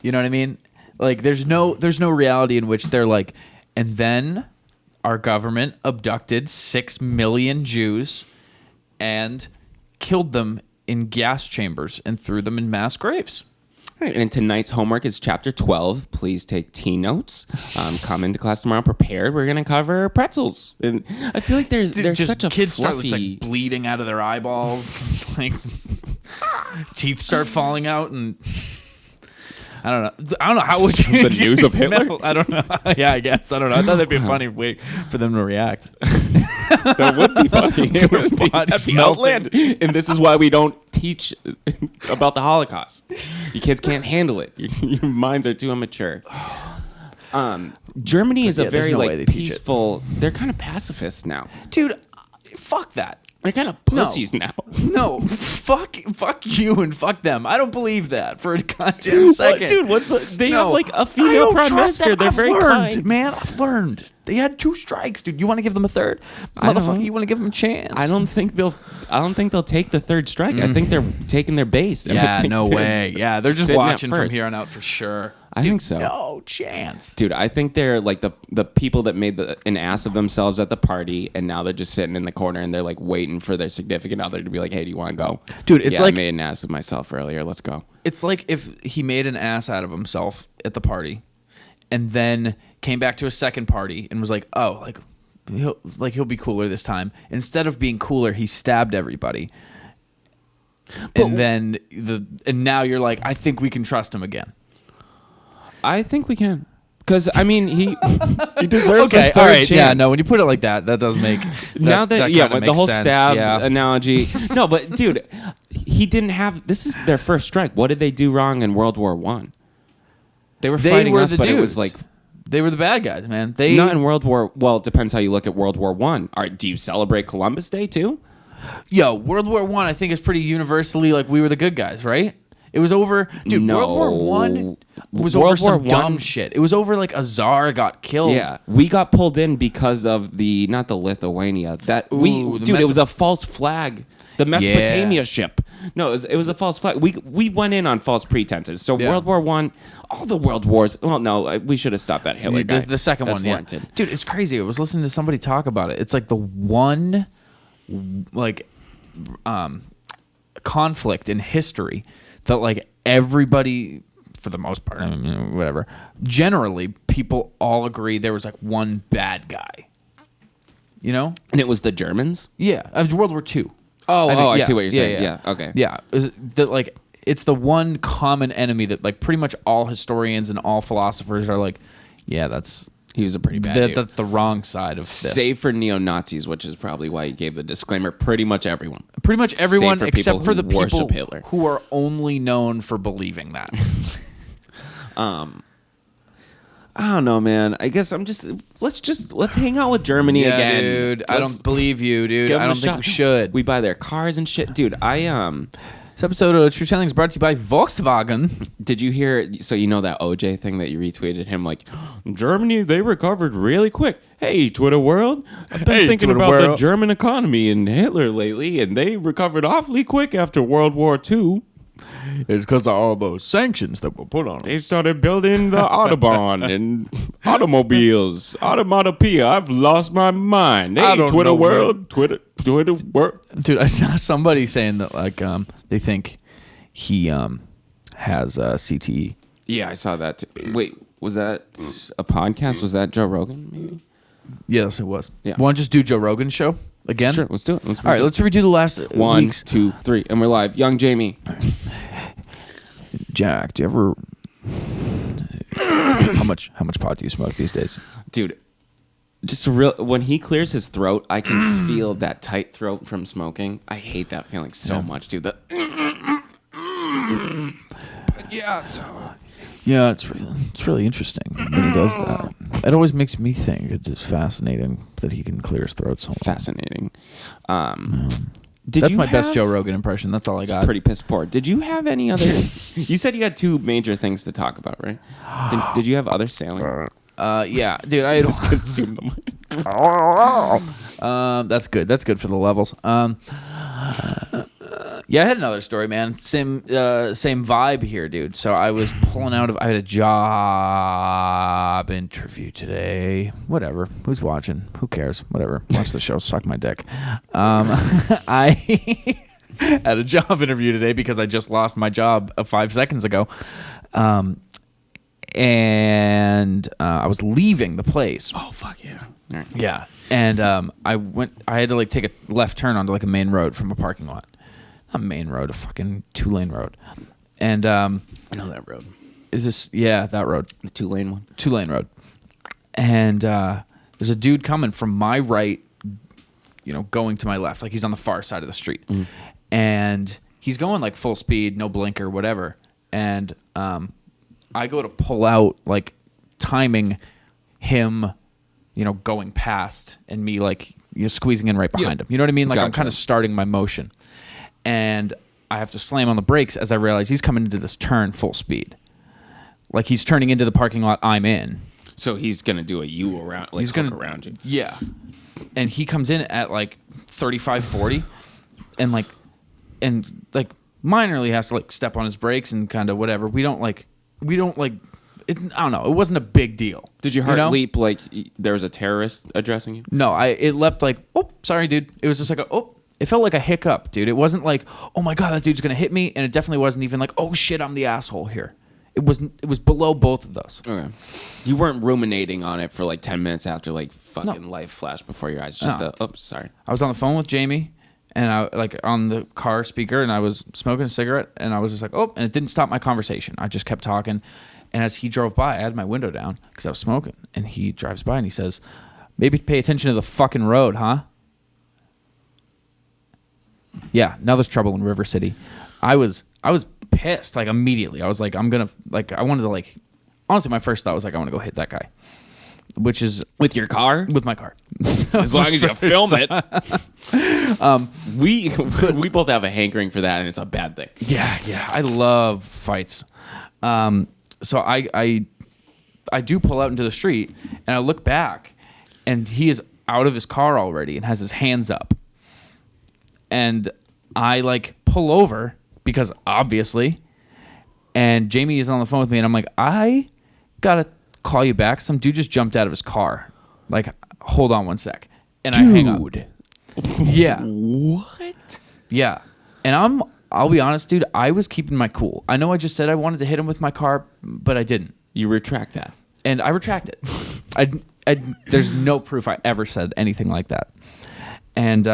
You know what I mean? Like there's no reality in which they're like, and then our government abducted 6 million Jews and killed them in gas chambers and threw them in mass graves. All right, and tonight's homework is chapter 12. Please take T notes. Come into class tomorrow prepared. We're gonna cover pretzels. And I feel like there's Just such a kids fluffy. start like bleeding out of their eyeballs, like teeth start falling out, and I don't know how would you The news of Hitler? No, I don't know. Yeah, I guess I don't know. I thought that'd be a funny way for them to react. That would be funny. It would be. Bodies That'd be melting. outlandish. And this is why we don't teach about the Holocaust. You kids can't handle it. Your minds are too immature. Germany is Yeah, a there's very no way like they teach it. peaceful. They're kind of pacifists now. Dude, fuck that. They're kind of pussies now. No, fuck you and fuck them. I don't believe that for a goddamn second. What, dude, they No. have like a I female don't prime trust minister. them. They're I've very learned, kind. man. I've learned. They had 2 strikes, dude. You want to give them a third? I don't Motherfucker, know. you want to give them a chance? I don't think they'll take the third strike. I think they're taking their base. Yeah, I think no they're way. Yeah, they're just sitting at watching from first. here on out for sure. I think so. No chance. Dude, I think they're like the people that made an ass of themselves at the party, and now they're just sitting in the corner and they're like waiting for their significant other to be like, hey, do you want to go? Dude, it's like I made an ass of myself earlier. Let's go. It's like if he made an ass out of himself at the party and then came back to a second party and was like, oh, he'll be cooler this time. Instead of being cooler, he stabbed everybody. And now you're like, I think we can trust him again. I think we can. Because, I mean, he deserves okay, a third all right, chance. Yeah, no, when you put it like that does make... With the whole sense, stab analogy. No, but, dude, he didn't have... This is their first strike. What did they do wrong in World War I? They were fighting us, but it was like... They were the bad guys, man. Not in World War... Well, it depends how you look at World War I. All right, do you celebrate Columbus Day, too? Yo, World War I think is pretty universally like we were the good guys, right? It was over... Dude, No. World War I was World over some War dumb I shit. It was over like a czar got killed. Yeah, we got pulled in because of not the Lithuania. It was a false flag. The Mesopotamia ship. No, it was a false flag. We went in on false pretenses. So World War I, all the world wars. Well, no, we should have stopped that Hitler guy. The second That's one, warranted. yeah. Dude, it's crazy. I was listening to somebody talk about it. It's like the one conflict in history that like everybody, for the most part, I mean, whatever, generally people all agree there was like one bad guy. You know? And it was the Germans? Yeah. World War II. I see what you're saying. Yeah. Okay. Yeah. It's the one common enemy that like pretty much all historians and all philosophers are like, yeah, he was a pretty bad dude. That's the wrong side of this. Save for neo-Nazis, which is probably why he gave the disclaimer. Pretty much everyone. Except for the people Hitler, who are only known for believing that. I don't know, man. I guess let's hang out with Germany again, dude. I don't believe you, dude. I don't think we should. We buy their cars and shit, dude. This episode of True Telling is brought to you by Volkswagen. Did you hear? So you know that OJ thing that you retweeted him like, Germany, they recovered really quick. Hey, Twitter world, I've been thinking Twitter about world. the German economy and Hitler lately, and they recovered awfully quick after World War II. It's because of all those sanctions that were put on them. They started building the Autobahn and automobiles. Automatopoeia. I've lost my mind. Hey, Twitter world. Twitter world. Dude, I saw somebody saying that like they think he has CTE. Yeah, I saw that. Wait, was that a podcast? Was that Joe Rogan? Maybe. Yes, it was. Yeah. Want to just do Joe Rogan's show again? Sure, let's do it. All right, let's redo the last 1, weeks. 2, 3, and we're live. Young Jamie. Jack, do you ever how much pot do you smoke these days? Dude, just when he clears his throat, I can feel that tight throat from smoking. I hate that feeling so much, dude. But yeah, so yeah, it's really interesting when he does that. It always makes me think it's just fascinating that he can clear his throat so long. Fascinating. That's my best Joe Rogan impression. That's all I got. Pretty piss poor. Did you have any other? You said you had two major things to talk about, right? Did you have other sailing? Yeah, dude. I just consume them. That's good. That's good for the levels. Yeah, I had another story, man. Same vibe here, dude. So I was pulling out of. I had a job interview today. Who's watching? Who cares? Whatever. Watch the show. Suck my dick. I had a job interview today because I just lost my job 5 seconds ago, and I was leaving the place. Oh fuck yeah! All right. Yeah, and I had to like take a left turn onto like a main road from a parking lot. Not main road, a fucking 2-lane road. And I know that road. Is this? Yeah, that road. The 2-lane one. 2-lane road. And there's a dude coming from my right, going to my left. Like he's on the far side of the street. Mm. And he's going like full speed, no blinker, whatever. And I go to pull out, like timing him, going past and me like squeezing in right behind him. You know what I mean? Like I'm kind of starting my motion. And I have to slam on the brakes as I realize he's coming into this turn full speed. Like he's turning into the parking lot I'm in. So he's going to do a U around, like he's going to around you. Yeah. And he comes in at like 35, 40 and minorly has to like step on his brakes and kind of whatever. We don't I don't know. It wasn't a big deal. Did your heart leap like there was a terrorist addressing you? No, it leapt like, oh, sorry, dude. It was just like, it felt like a hiccup, dude. It wasn't like, oh my God, that dude's going to hit me. And it definitely wasn't even like, oh shit, I'm the asshole here. It was below both of those. Okay. You weren't ruminating on it for like 10 minutes after like fucking life flashed before your eyes. Just sorry. I was on the phone with Jamie and I like on the car speaker and I was smoking a cigarette and I was just like, and it didn't stop my conversation. I just kept talking. And as he drove by, I had my window down because I was smoking. And he drives by and he says, maybe pay attention to the fucking road, huh? Yeah, now there's trouble in River City. I was pissed like immediately. I was like, I wanted to like, honestly, my first thought was like, I want to go hit that guy, which is with your car, with my car, as long as you film it. We both have a hankering for that, and it's a bad thing. Yeah, I love fights. So I do pull out into the street, and I look back, and he is out of his car already and has his hands up, and I like pull over. Because obviously, and Jamie is on the phone with me, and I'm like, I gotta call you back. Some dude just jumped out of his car. Like, hold on one sec. And I hang up. Yeah. What? Yeah. And I'll be honest, dude, I was keeping my cool. I know I just said I wanted to hit him with my car, but I didn't. You retract that. And I retract it. There's no proof I ever said anything like that. And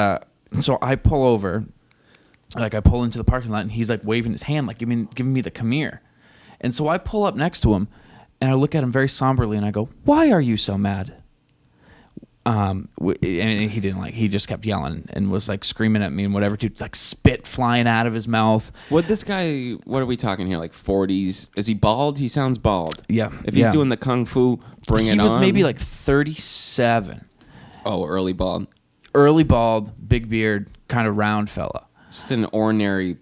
so I pull over. Like I pull into the parking lot and he's like waving his hand, like giving me the come here. And so I pull up next to him and I look at him very somberly and I go, why are you so mad? And he didn't like, he just kept yelling and was like screaming at me and whatever, dude, like spit flying out of his mouth. What are we talking here? Like 40s? Is he bald? He sounds bald. Yeah. If he's doing the kung fu, bring it on. He was maybe like 37. Oh, early bald. Early bald, big beard, kind of round fella. Just an ornery,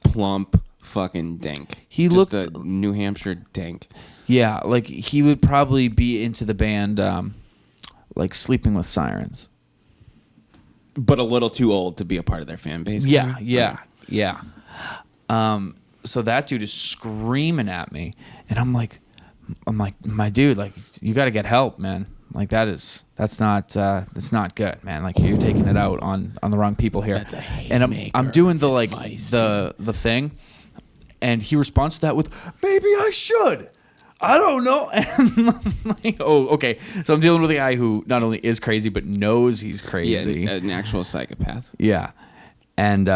plump fucking dink. He just looked a New Hampshire dink. Yeah, like he would probably be into the band, like Sleeping with Sirens, but a little too old to be a part of their fan base. Yeah. So that dude is screaming at me, and I'm like, my dude, like you got to get help, man. Like that's not good, man. Like you're taking it out on the wrong people here. That's a haymaker. And I'm doing the like advice, the thing, and he responds to that with, "Maybe I should. I don't know." And I'm like, oh, okay. So I'm dealing with a guy who not only is crazy but knows he's crazy. Yeah, an actual psychopath. Yeah, and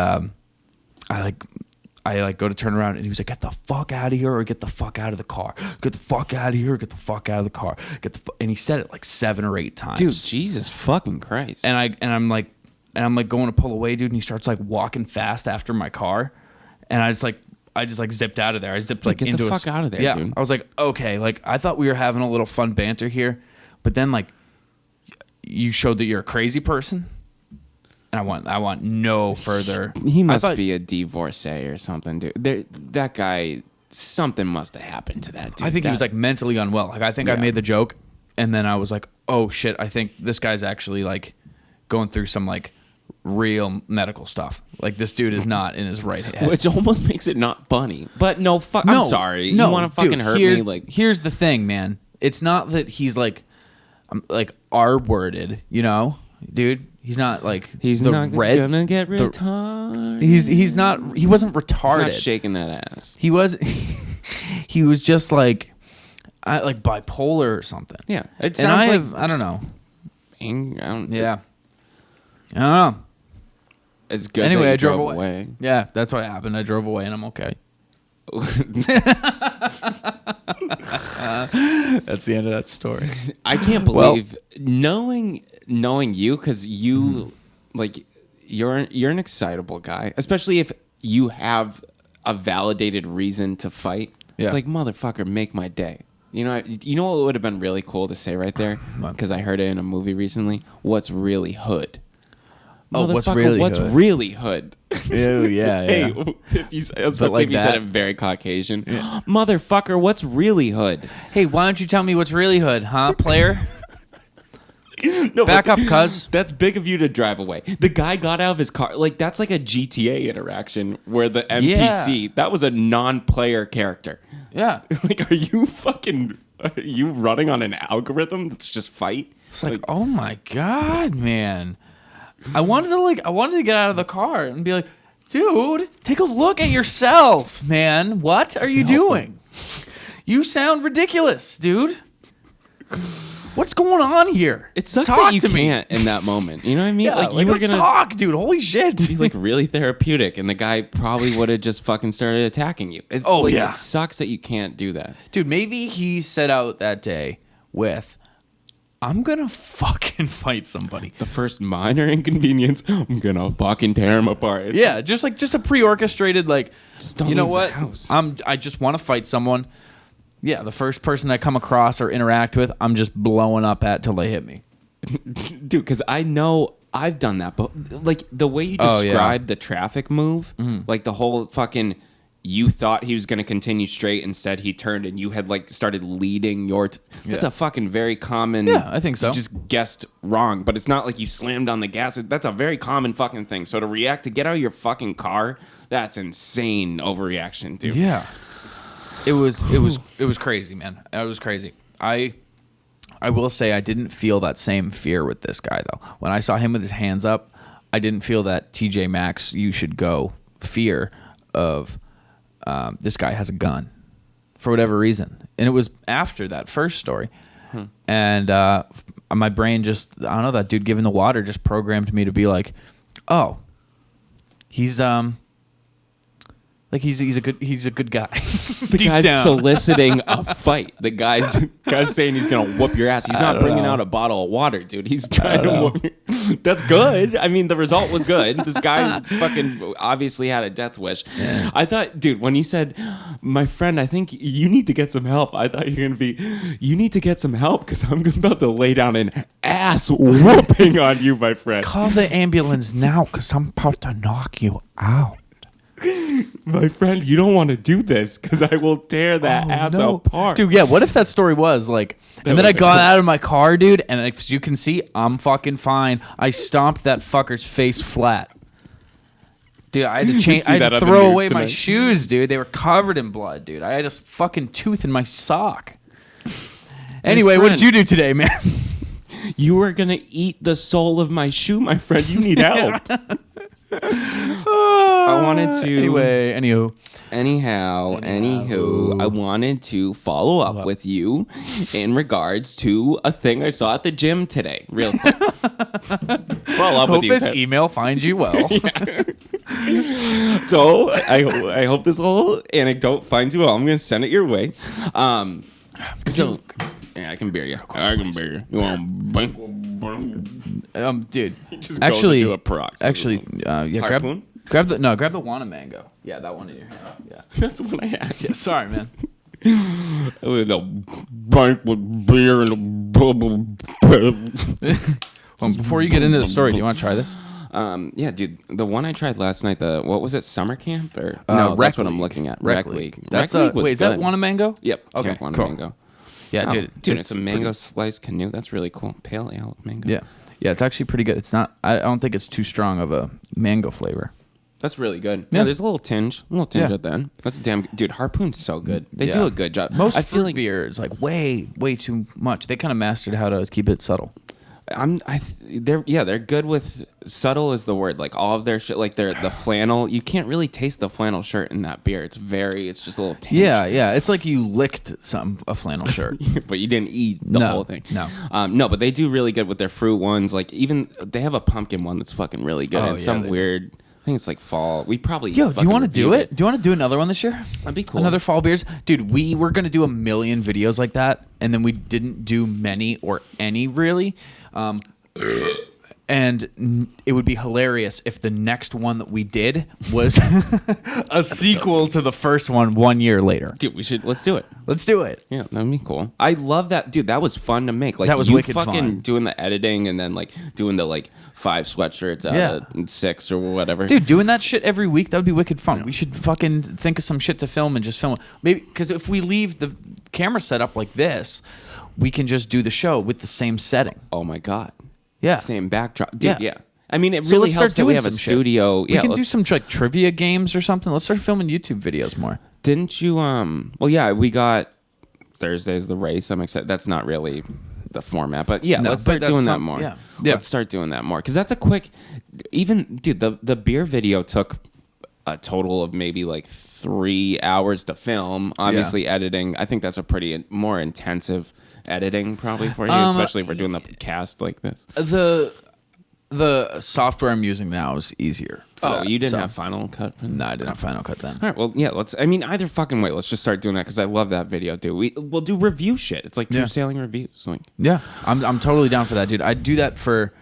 I go to turn around and he was like, get the fuck out of here or get the fuck out of the car. Get the fuck out of here or get the fuck out of the car. And he said it like 7 or 8 times. Dude, Jesus fucking Christ. And I'm like going to pull away, dude, and he starts like walking fast after my car. And I just like zipped out of there. I zipped like get into the fuck out of there, yeah, dude. I was like, okay, like I thought we were having a little fun banter here, but then like you showed that you're a crazy person. And I want no further. He must be a divorcee or something, dude. That guy, something must have happened to that dude. I think he was like mentally unwell. Like I think I made the joke, and then I was like, oh shit, I think this guy's actually like going through some like real medical stuff. Like this dude is not in his right head. Which almost makes it not funny. But no, I'm sorry. No, you want to fucking hurt me? Like here's the thing, man. It's not that he's like R-worded, you know, dude. He's not like he's not gonna get retarded. He's not. He wasn't retarded. He's not shaking that ass. He was. He was just like bipolar or something. Yeah, it sounds I don't know. Yeah, I don't know. It's good. Anyway, I drove away. Yeah, that's what happened. I drove away, and I'm okay. That's the end of that story. I can't believe knowing you, because you like you're an excitable guy, especially if you have a validated reason to fight. Yeah. It's like, motherfucker, make my day. You know what would have been really cool to say right there, because I heard it in a movie recently. What's really hood? Oh, what's really hood? Ew, yeah. Hey, if you said it very Caucasian. Yeah. Motherfucker, what's really hood? Hey, why don't you tell me what's really hood, huh, player? No, back up, cuz. That's big of you to drive away. The guy got out of his car. Like, that's like a GTA interaction where the NPC, that was a non-player character. Yeah. Like, are you running on an algorithm that's just fight? It's like, oh my God, man. I wanted to get out of the car and be like, dude, take a look at yourself, man. What are you doing? You sound ridiculous, dude. What's going on here? It sucks Talk that you to me. can't in that moment. You know what I mean? Yeah, like you were let's gonna talk, dude. Holy shit. be like really therapeutic, and the guy probably would have just fucking started attacking you. It sucks that you can't do that, dude. Maybe he set out that day with, I'm gonna fucking fight somebody. the first minor inconvenience, I'm gonna fucking tear him apart. Yeah, just a pre-orchestrated, like, Just don't you know leave what? the house. I just want to fight someone. Yeah, the first person I come across or interact with, I'm just blowing up at till they hit me. Dude, because I know I've done that, but like the way you described the traffic move, like the whole fucking, you thought he was going to continue straight, instead he turned and you had like started leading your that's a fucking very common. Yeah, I think so. You just guessed wrong, but it's not like you slammed on the gas. That's a very common fucking thing. So to get out of your fucking car, that's insane overreaction, dude. Yeah. It was crazy, man. It was crazy. I will say I didn't feel that same fear with this guy though. When I saw him with his hands up, I didn't feel that TJ Maxx, you should go fear of this guy has a gun for whatever reason. And it was after that first story. And my brain just, I don't know, that dude giving the water just programmed me to be like, oh, he's like he's a good guy. The guy's soliciting a fight. The guy's saying he's gonna whoop your ass. He's not bringing out a bottle of water, dude. He's trying to whoop you. That's good. I mean, the result was good. This guy fucking obviously had a death wish. Yeah. I thought, dude, when he said, my friend, I think you need to get some help, I thought you were gonna be, you need to get some help because I'm about to lay down an ass whooping on you, my friend. Call the ambulance now because I'm about to knock you out. My friend, you don't want to do this because I will tear that ass apart. Dude, yeah, what if that story was like, and then I got out of my car, dude, and as you can see, I'm fucking fine. I stomped that fucker's face flat. Dude, I had to change. I had to throw away my shoes, dude. They were covered in blood, dude. I had a fucking tooth in my sock. Anyway, what did you do today, man? You were going to eat the sole of my shoe, my friend. You need help. I wanted to. Anywho, I wanted to follow up with you in regards to a thing I saw at the gym today. Real quick. Follow up with you. Hope this email finds you well. So I hope this little anecdote finds you well. I'm gonna send it your way. So. Yeah, I can bear you. I can bear you. You want dude. Just actually, do a paroxysm. grab the Wana mango. Yeah, that one in your hand. Yeah, that's the one I had. Yeah, sorry, man. A bank with beer and a bubble. Before you get into the story, do you want to try this? Yeah, dude. The one I tried last night. What was it? Summer camp or no? That's what I'm looking at. Rec League. That's Rec League was is that Wana mango? Yep. Okay. Wana cool. mango. Yeah, dude, it's a mango sliced canoe. That's really cool. Pale ale with mango. Yeah, it's actually pretty good. It's not. I don't think it's too strong of a mango flavor. That's really good. Yeah, there's a little tinge at the end. That's damn good. Dude, Harpoon's so good. They do a good job. I feel like beer is like way too much. They kind of mastered how to keep it subtle. They're good with subtle is the word. Like all of their shit, like the flannel. You can't really taste the flannel shirt in that beer. It's just a little tinge. Yeah. It's like you licked a flannel shirt, but you didn't eat the whole thing. No, but they do really good with their fruit ones. Like even they have a pumpkin one that's fucking really good. And some weird. I think it's like fall. We probably. Do you want to do it? Do you want to do another one this year? That'd be cool. Another fall beers, dude. We were gonna do a million videos like that, and then we didn't do many or any really. And it would be hilarious if the next one that we did was a sequel to the first one 1 year later. Dude, let's do it. Let's do it. Yeah, that'd be cool. I love that, dude. That was fun to make. Like that was wicked fucking fun. Doing the editing and then like doing the like 5 sweatshirts out of 6 or whatever. Dude, doing that shit every week, that would be wicked fun. Yeah. We should fucking think of some shit to film and just film it. Maybe because if we leave the camera set up like this, we can just do the show with the same setting. Oh my God. Yeah. Same backdrop. Dude, yeah. I mean, it really helps that we have a studio. We can do some like trivia games or something. Let's start filming YouTube videos more. Didn't you? Well, yeah, we got Thursday's the race. I'm excited. That's not really the format, but yeah, let's start doing that more. Yeah. Let's start doing that more because that's a quick. Even dude, the beer video took a total of maybe like 3 hours to film. Obviously, editing. I think that's a pretty more intensive editing probably for you, especially if we're doing the cast like this. The software I'm using now is easier. Oh, you didn't have Final Cut? No, I didn't have Final Cut then. All right, well, yeah, either fucking way. Let's just start doing that because I love that video, dude. We'll do review shit. It's like true sailing reviews. Like, yeah, I'm totally down for that, dude. I do that for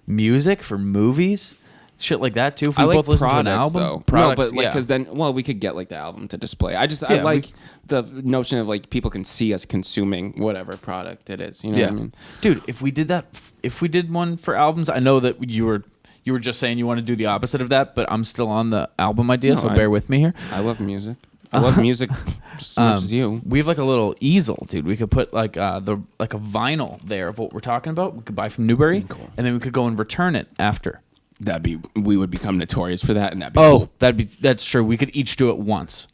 music, for movies, shit like that too. If we both listen to an album, though. Products, no, but like because then, we could get like the album to display. I like the notion of like people can see us consuming whatever product it is. You know what I mean, dude? If we did one for albums, I know that you were just saying you want to do the opposite of that, but I'm still on the album idea, so bear with me here. I love music. I love music just as much as you. We have like a little easel, dude. We could put like a vinyl there of what we're talking about. We could buy from Newbury, cool. And then we could go and return it after. We would become notorious for that, and cool. That's true. We could each do it once.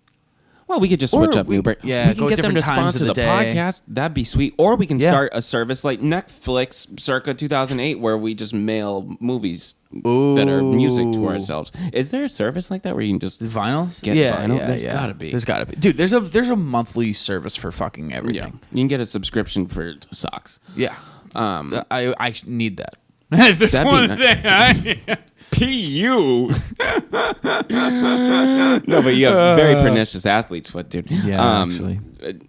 Well, we could just switch up Newbury. Yeah, we can get them to sponsor the podcast. That'd be sweet. Or we can start a service like Netflix circa 2008 where we just mail movies that are music to ourselves. Is there a service like that where you can just vinyls? Get vinyl? Yeah, There's gotta be. There's gotta be. Dude, there's a monthly service for fucking everything. Yeah. You can get a subscription for socks. Yeah. I need that. If there's one thing, P.U. No, but you have very pernicious athlete's foot, dude. Yeah, actually.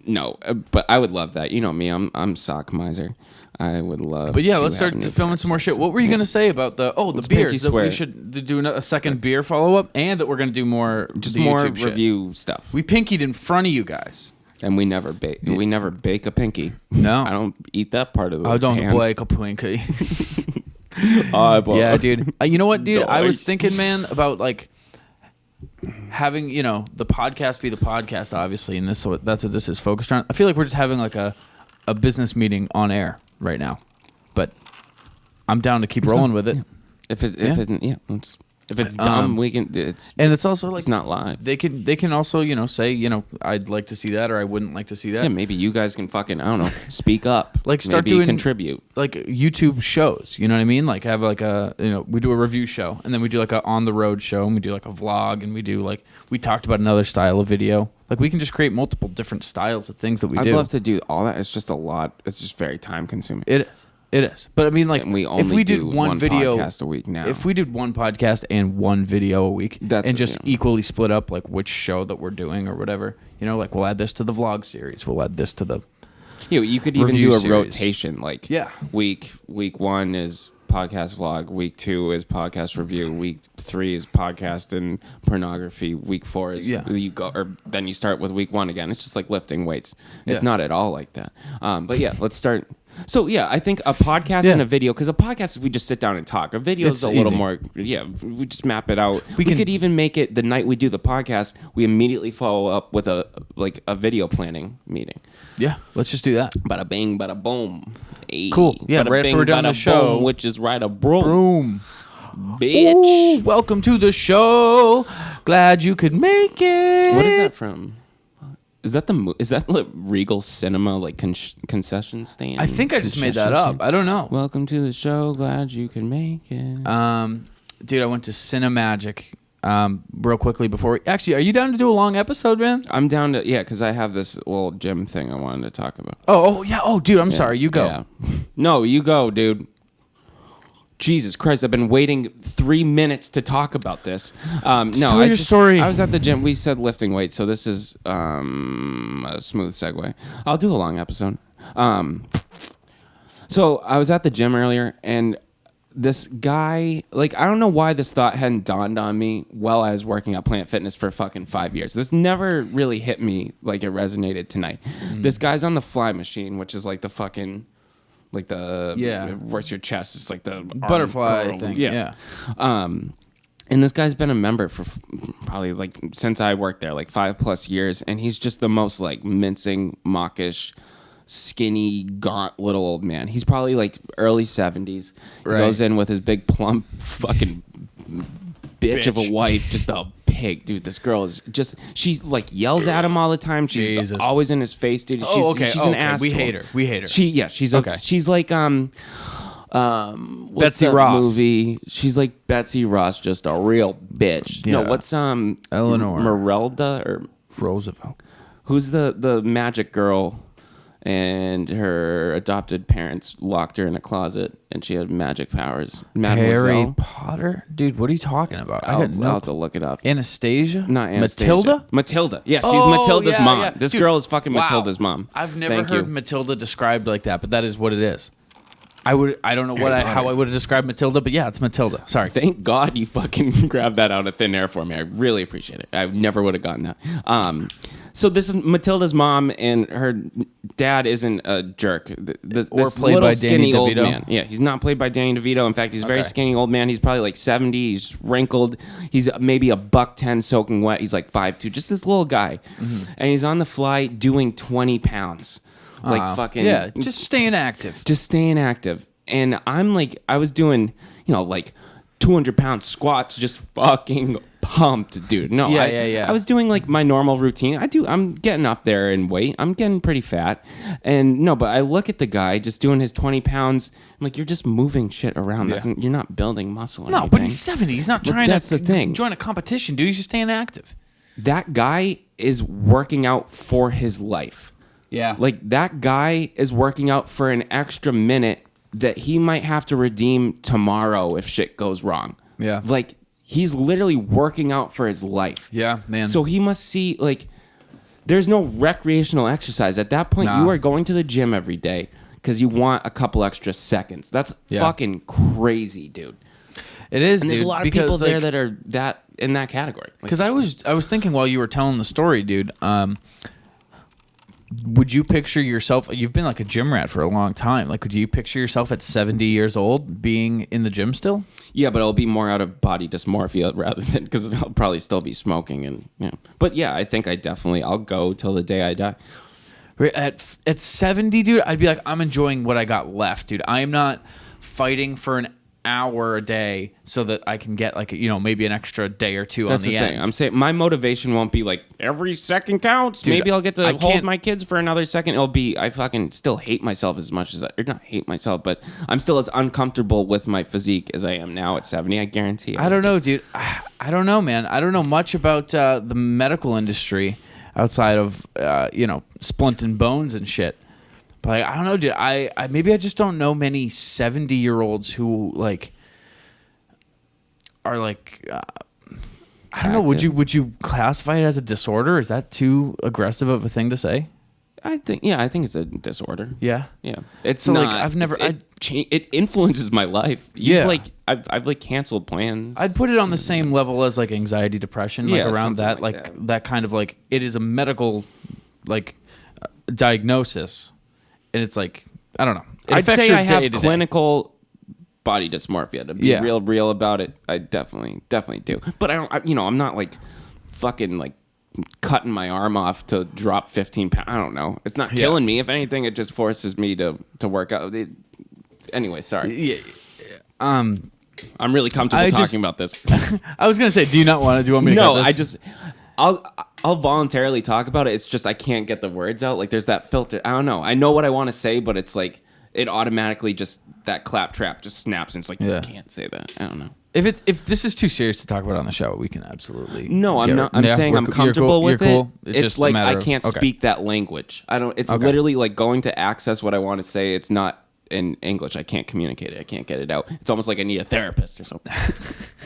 No, but I would love that. You know me, I'm sock miser. I would love. But yeah, let's start filming some more shit. What were you gonna say about the beers? That we should do a second beer follow up, and that we're gonna do more review stuff. We pinkied in front of you guys. And we never bake. We never bake a pinky. No, I don't eat that part of the. I don't hand. bake a pinky. Yeah, dude. You know what, dude? Nice. I was thinking, man, about like having the podcast be the podcast, obviously, and that's what this is focused on. I feel like we're just having like a business meeting on air right now, but I'm down to keep rolling with it. Yeah. If it's dumb, we can. It's also like it's not live. They can also say I'd like to see that or I wouldn't like to see that. Yeah, maybe you guys can fucking speak up. Like start maybe doing contribute like YouTube shows. You know what I mean? Like have like we do a review show and then we do like a on the road show and we do like a vlog and we do like we talked about another style of video. Like we can just create multiple different styles of things that we do. I'd love to do all that. It's just a lot. It's just very time consuming. It is. But I mean, like, if we did one video podcast a week now, if we did one podcast and one video a week, and just equally split up like which show that we're doing or whatever, like we'll add this to the vlog series, we'll add this to the. You could even do a series. rotation, like week 1 is podcast vlog, week 2 is podcast review, week 3 is podcast and pornography, week 4 is you go, or then you start with week 1 again. It's just like lifting weights. It's not at all like that. But yeah, let's start. So yeah, I think a podcast and a video, because a podcast we just sit down and talk. A video is a little more. Yeah, we just map it out. We could even make it the night we do the podcast. We immediately follow up with a video planning meeting. Yeah, let's just do that. Bada bing, bada boom. Hey, cool. Yeah, right after we're done the show, boom, which is right a broom. Bitch. Ooh, welcome to the show. Glad you could make it. What is that from? Is that like Regal Cinema like concession stand? I think I just made that up. I don't know. Welcome to the show. Glad you could make it. Dude, I went to Cinemagic real quickly before. Actually, are you down to do a long episode, man? I'm down to because I have this little gym thing I wanted to talk about. Oh yeah. Oh, dude, I'm sorry. You go. Yeah. No, you go, dude. Jesus Christ, I've been waiting 3 minutes to talk about this. Your story. I was at the gym. We said lifting weights, so this is a smooth segue. I'll do a long episode. So I was at the gym earlier, and this guy, like, I don't know why this thought hadn't dawned on me while I was working at Planet Fitness for fucking 5 years. This never really hit me like it resonated tonight. This guy's on the fly machine, which is like the fucking... like the where's your chest? It's like the butterfly thing. Yeah. And this guy's been a member for probably like since I worked there, like 5+ years, and he's just the most like mincing, mawkish, skinny, gaunt little old man. He's probably like early 70s. Right. He goes in with his big plump fucking bitch of a wife, just a pig, dude. This girl is just, she like yells at him all the time. She's Jesus. always in his face, dude. She's an ass. We hate her. We hate her. She's okay. She's like what's Betsy that Ross movie? She's like Betsy Ross, just a real bitch. Yeah. No, what's Eleanor Merelda or Roosevelt? Who's the magic girl? And her adopted parents locked her in a closet, and she had magic powers. Mademoiselle? Harry Potter, dude. What are you talking about? I'll have to look it up. Anastasia, not Anastasia. Matilda. Matilda. Yeah, she's Matilda's mom. Yeah. This Dude, girl is fucking wow. Matilda's mom. I've never heard Matilda described like that, but that is what it is. I don't know how I would have described Matilda, but yeah, it's Matilda. Sorry. Thank God you fucking grabbed that out of thin air for me. I really appreciate it. I never would have gotten that. So this is Matilda's mom, and her dad isn't a jerk. This played by Danny old DeVito? man. Yeah, he's not played by Danny DeVito. In fact, he's a very skinny old man. He's probably like 70. He's wrinkled. He's maybe a $110 soaking wet. He's like 5'2", just this little guy, and he's on the fly doing 20 pounds. Like fucking just staying active. Just staying active. And I'm like, I was doing, like 200-pound squats, just fucking pumped, dude. No, I was doing like my normal routine. I'm getting up there in weight. I'm getting pretty fat. And no, but I look at the guy just doing his 20 pounds. I'm like, you're just moving shit around. Yeah. You're not building muscle or No, anything. but he's 70. He's not trying that's to the thing. join a competition, dude. He's just staying active. That guy is working out for his life. Yeah. Like, that guy is working out for an extra minute that he might have to redeem tomorrow if shit goes wrong. Yeah. Like, he's literally working out for his life. Yeah, man. So he must see, like, there's no recreational exercise. At that point, you are going to the gym every day because you want a couple extra seconds. That's fucking crazy, dude. It is, and dude. there's a lot of people there that are in that category. Because I was thinking while you were telling the story, dude, would you picture yourself, you've been like a gym rat for a long time, like would you picture yourself at 70 years old being in the gym still? Yeah, but it'll be more out of body dysmorphia rather than, because I'll probably still be smoking. And but yeah, I think I'll go till the day I die. At 70, dude, I'd be like, I'm enjoying what I got left, dude. I am not fighting for an hour a day so that I can get like maybe an extra day or two. That's on the thing. end. I'm saying my motivation won't be like every second counts. Dude, maybe I'll get to hold my kids for another second. It'll be, I fucking still hate myself as much as or not hate myself, but I'm still as uncomfortable with my physique as I am now at 70. I guarantee. I don't know, dude. I don't know, man. I don't know much about the medical industry outside of splint and bones and shit. But like, I don't know, dude. I maybe I just don't know many 70-year-olds who like are like I don't know. Would you classify it as a disorder? Is that too aggressive of a thing to say? I think it's a disorder. Yeah, yeah. It's so not. Like I've never. It influences my life. I've like canceled plans. I'd put it on the same level as like anxiety, depression, like around that, like that kind of like it is a medical like diagnosis, and it's like I don't know. I'd say I have clinical body dysmorphia. To be real about it, I definitely do. But I'm not like fucking like cutting my arm off to drop 15 pounds. I don't know. It's not killing me. If anything, it just forces me to work out. Anyway, sorry. Yeah. I'm really comfortable talking about this. I was gonna say, do you want me to? No, cut this? I'll voluntarily talk about it. It's just I can't get the words out. Like there's that filter. I don't know. I know what I want to say, but it's like it automatically just that claptrap just snaps and it's like you can't say that. I don't know. If this is too serious to talk about on the show, we can absolutely. No, I'm not. I'm saying I'm comfortable with it. It's like I can't speak that language. I don't. It's literally like going to access what I want to say. It's not in English. I can't communicate it. I can't get it out. It's almost like I need a therapist or something.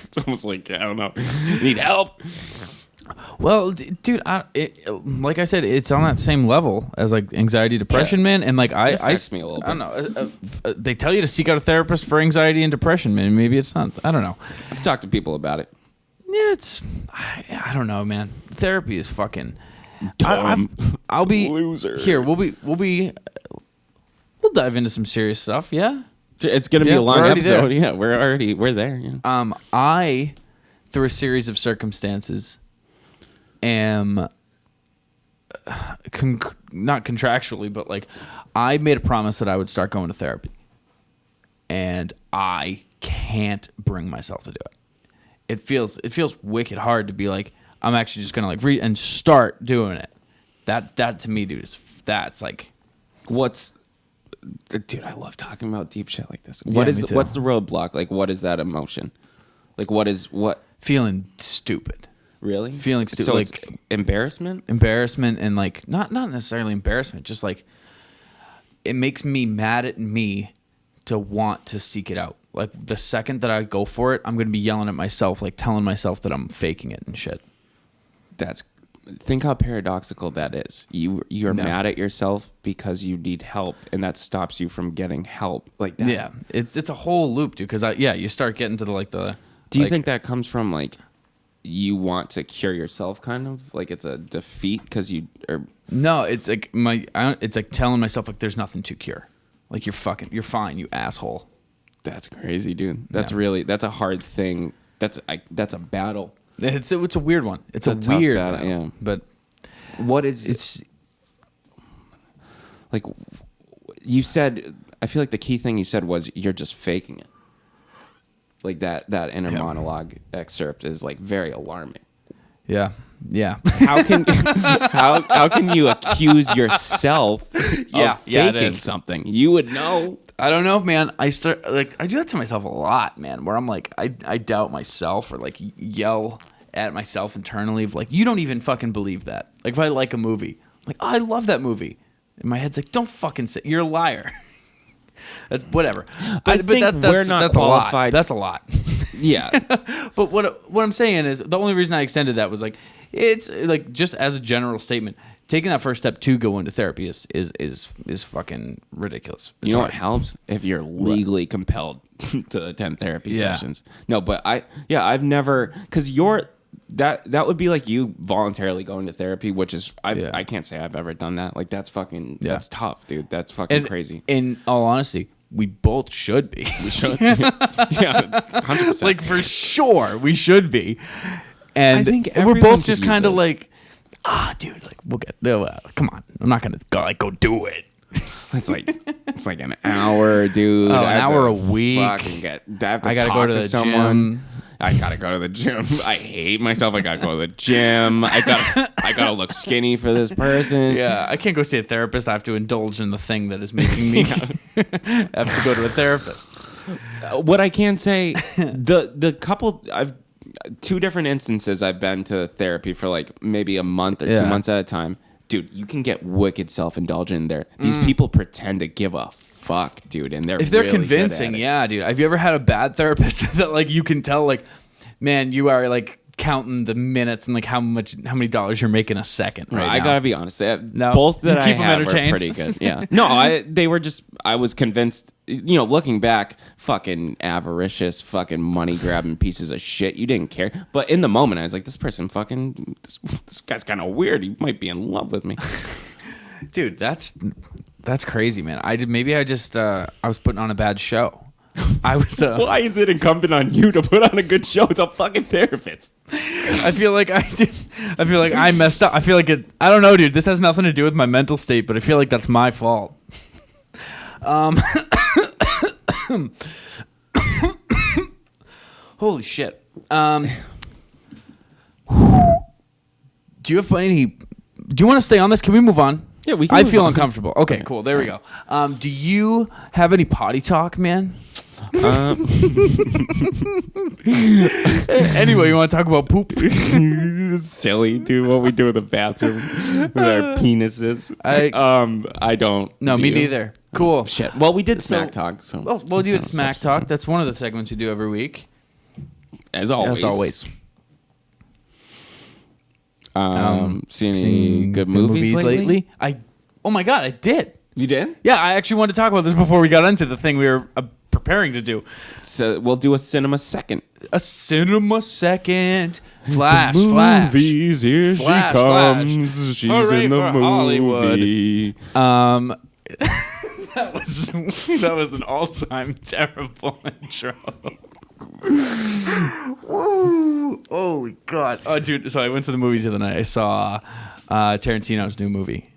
It's almost like I don't know. I need help. Well, dude, like I said, it's on that same level as like anxiety, depression, man. And like it affects me a little bit. I don't know. They tell you to seek out a therapist for anxiety and depression, man. Maybe it's not. I don't know. I've talked to people about it. Yeah, I don't know, man. Therapy is fucking dumb. I'll be loser. Here, we'll dive into some serious stuff. Yeah, it's gonna be a long episode. Yeah, we're there. Yeah. I, through a series of circumstances, am not contractually, but like I made a promise that I would start going to therapy, and I can't bring myself to do it. it feels wicked hard to be like, I'm actually just gonna like read and start doing it. That to me, dude, that's like, dude, I love talking about deep shit like this. What's the roadblock? Like, what is that emotion? Like, what? Feeling stupid. Really? Feeling stupid. So like it's embarrassment? Embarrassment and like not necessarily embarrassment, just like it makes me mad at me to want to seek it out. Like the second that I go for it, I'm going to be yelling at myself, like telling myself that I'm faking it and shit. Think how paradoxical that is. You're mad at yourself because you need help, and that stops you from getting help. Like that. Yeah, it's a whole loop, dude. Because you start getting to the. Do you think that comes from like you want to cure yourself, kind of like it's a defeat because you are? No, it's like it's like telling myself like there's nothing to cure. Like you're fine, you asshole. That's crazy, dude. That's a hard thing. That's a battle. It's a weird one. It's a tough weird battle, battle. yeah. But what is it's like you said? I feel like the key thing you said was you're just faking it. Like that inner monologue excerpt is like very alarming. Yeah. How can you accuse yourself of faking something? You would know. I don't know, man. I do that to myself a lot, man, where I'm like, I doubt myself or like yell at myself internally of like, you don't even fucking believe that. Like if I like a movie, I'm like, oh, I love that movie. And my head's like, don't fucking say, you're a liar. That's whatever. But we're not qualified. That's a lot. Yeah. But what I'm saying is the only reason I extended that was like, it's like just as a general statement, taking that first step to go into therapy is fucking ridiculous. It's you know hard. what helps? If you're legally compelled to attend therapy sessions. No, but I've never, because that would be like you voluntarily going to therapy, which is I can't say I've ever done that. Like that's fucking that's tough, dude. That's fucking crazy. In all honesty, we both should be. We should. Yeah, 100%. Like for sure, we should be. And I think we're both just kind of like, dude, like we'll get. Come on, I'm not gonna go do it. It's like an hour, dude. Oh, an hour a week. I gotta go to the someone. gym. I gotta go to the gym. I hate myself. I gotta go to the gym. I gotta look skinny for this person. Yeah, I can't go see a therapist. I have to indulge in the thing that is making me have to go to a therapist. What I can say, the couple two different instances I've been to therapy for like maybe a month or 2 months at a time. Dude, you can get wicked self-indulgent in there. These people pretend to give a fuck, dude, and if they're really convincing, dude. Have you ever had a bad therapist that like you can tell like, man, you are like counting the minutes and like how many dollars you're making a second right now? I gotta be honest. No, both that you keep I them had entertained? were pretty good. Yeah. No, I was convinced, looking back, fucking avaricious, fucking money grabbing pieces of shit. You didn't care. But in the moment, I was like, this person fucking, this guy's kind of weird. He might be in love with me. Dude, that's crazy, man. I was putting on a bad show. I was. Why is it incumbent on you to put on a good show? It's a fucking therapist. I feel like I did. I feel like I messed up. I feel like it. I don't know, dude. This has nothing to do with my mental state, but I feel like that's my fault. Holy shit. Do you have any? Do you want to stay on this? Can we move on? Yeah, we can. I feel uncomfortable. Okay, cool. There we go. Do you have any potty talk, man? Anyway, you want to talk about poop? Silly, dude. What we do in the bathroom with our penises. I don't. No, me neither. Cool. Shit. Well, we did smack talk. So we'll do it smack talk. That's one of the segments we do every week. As always. See any good movies lately? Oh my god, I did. You did? Yeah, I actually wanted to talk about this before we got into the thing we were preparing to do. So we'll do a cinema second. A cinema second. Flash, the flash. Movies, here flash, she comes. Flash. She's Hooray in the for movie. Hollywood. That was an all-time terrible intro. Woo! Holy god! Oh, dude. So I went to the movies the other night. I saw Tarantino's new movie,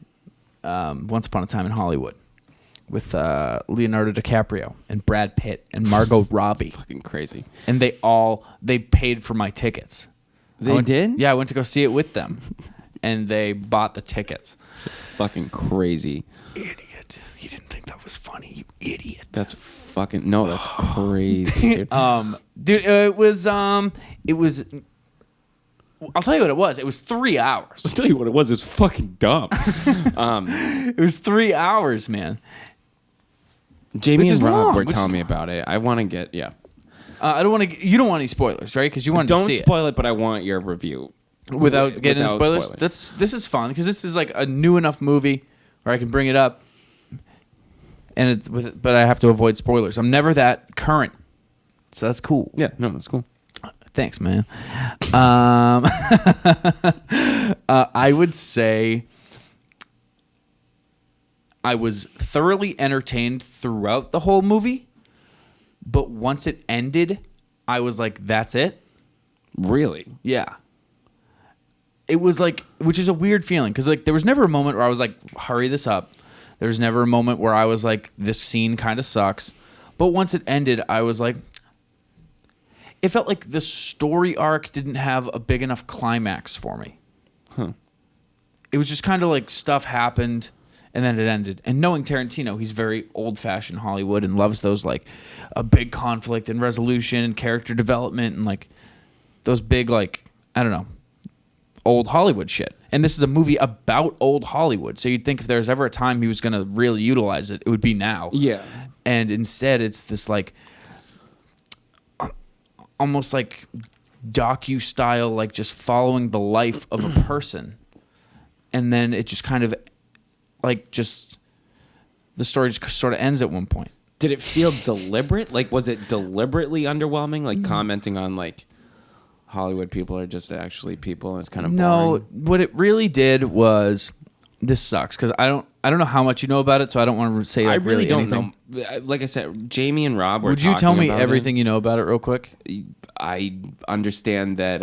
Once Upon a Time in Hollywood. with Leonardo DiCaprio and Brad Pitt and Margot Robbie. Fucking crazy. And they paid for my tickets. They did? Yeah, I went to go see it with them, and they bought the tickets. It's fucking crazy. Idiot! You didn't think that was funny, you idiot. That's fucking no. That's crazy, dude. Dude, it was. I'll tell you what it was. It was 3 hours. I'll tell you what it was. It was fucking dumb. It was 3 hours, man. Jamie Which is and Rob long, were which telling is me about it. I want to get I don't want to. You don't want any spoilers, right? Because you wanted to see Don't spoil it, but I want your review without getting into spoilers. This is fun because this is like a new enough movie where I can bring it up, and but I have to avoid spoilers. I'm never that current, so that's cool. Yeah, no, that's cool. Thanks, man. I would say I was thoroughly entertained throughout the whole movie, but once it ended, I was like, that's it? Really? Yeah. It was like, which is a weird feeling, because like there was never a moment where I was like, hurry this up. There was never a moment where I was like, this scene kind of sucks. But once it ended, I was like, it felt like the story arc didn't have a big enough climax for me. Huh. It was just kind of like stuff happened and then it ended. And knowing Tarantino, he's very old-fashioned Hollywood and loves those like a big conflict and resolution and character development and like those big like, I don't know, old Hollywood shit. And this is a movie about old Hollywood. So you'd think if there's ever a time he was going to really utilize it, it would be now. Yeah. And instead it's this like almost like docu-style, like just following the life of a person. And then it just kind of like just the story just sort of ends at one point. Did it feel deliberate? Like, was it deliberately underwhelming? Like commenting on like Hollywood people are just actually people and it's kind of boring? No, what it really did was, this sucks because I don't know how much you know about it, so I don't want to say like, I really don't anything. know. Like I said, Jamie and Rob were Would you tell me about everything you know about it real quick? I understand that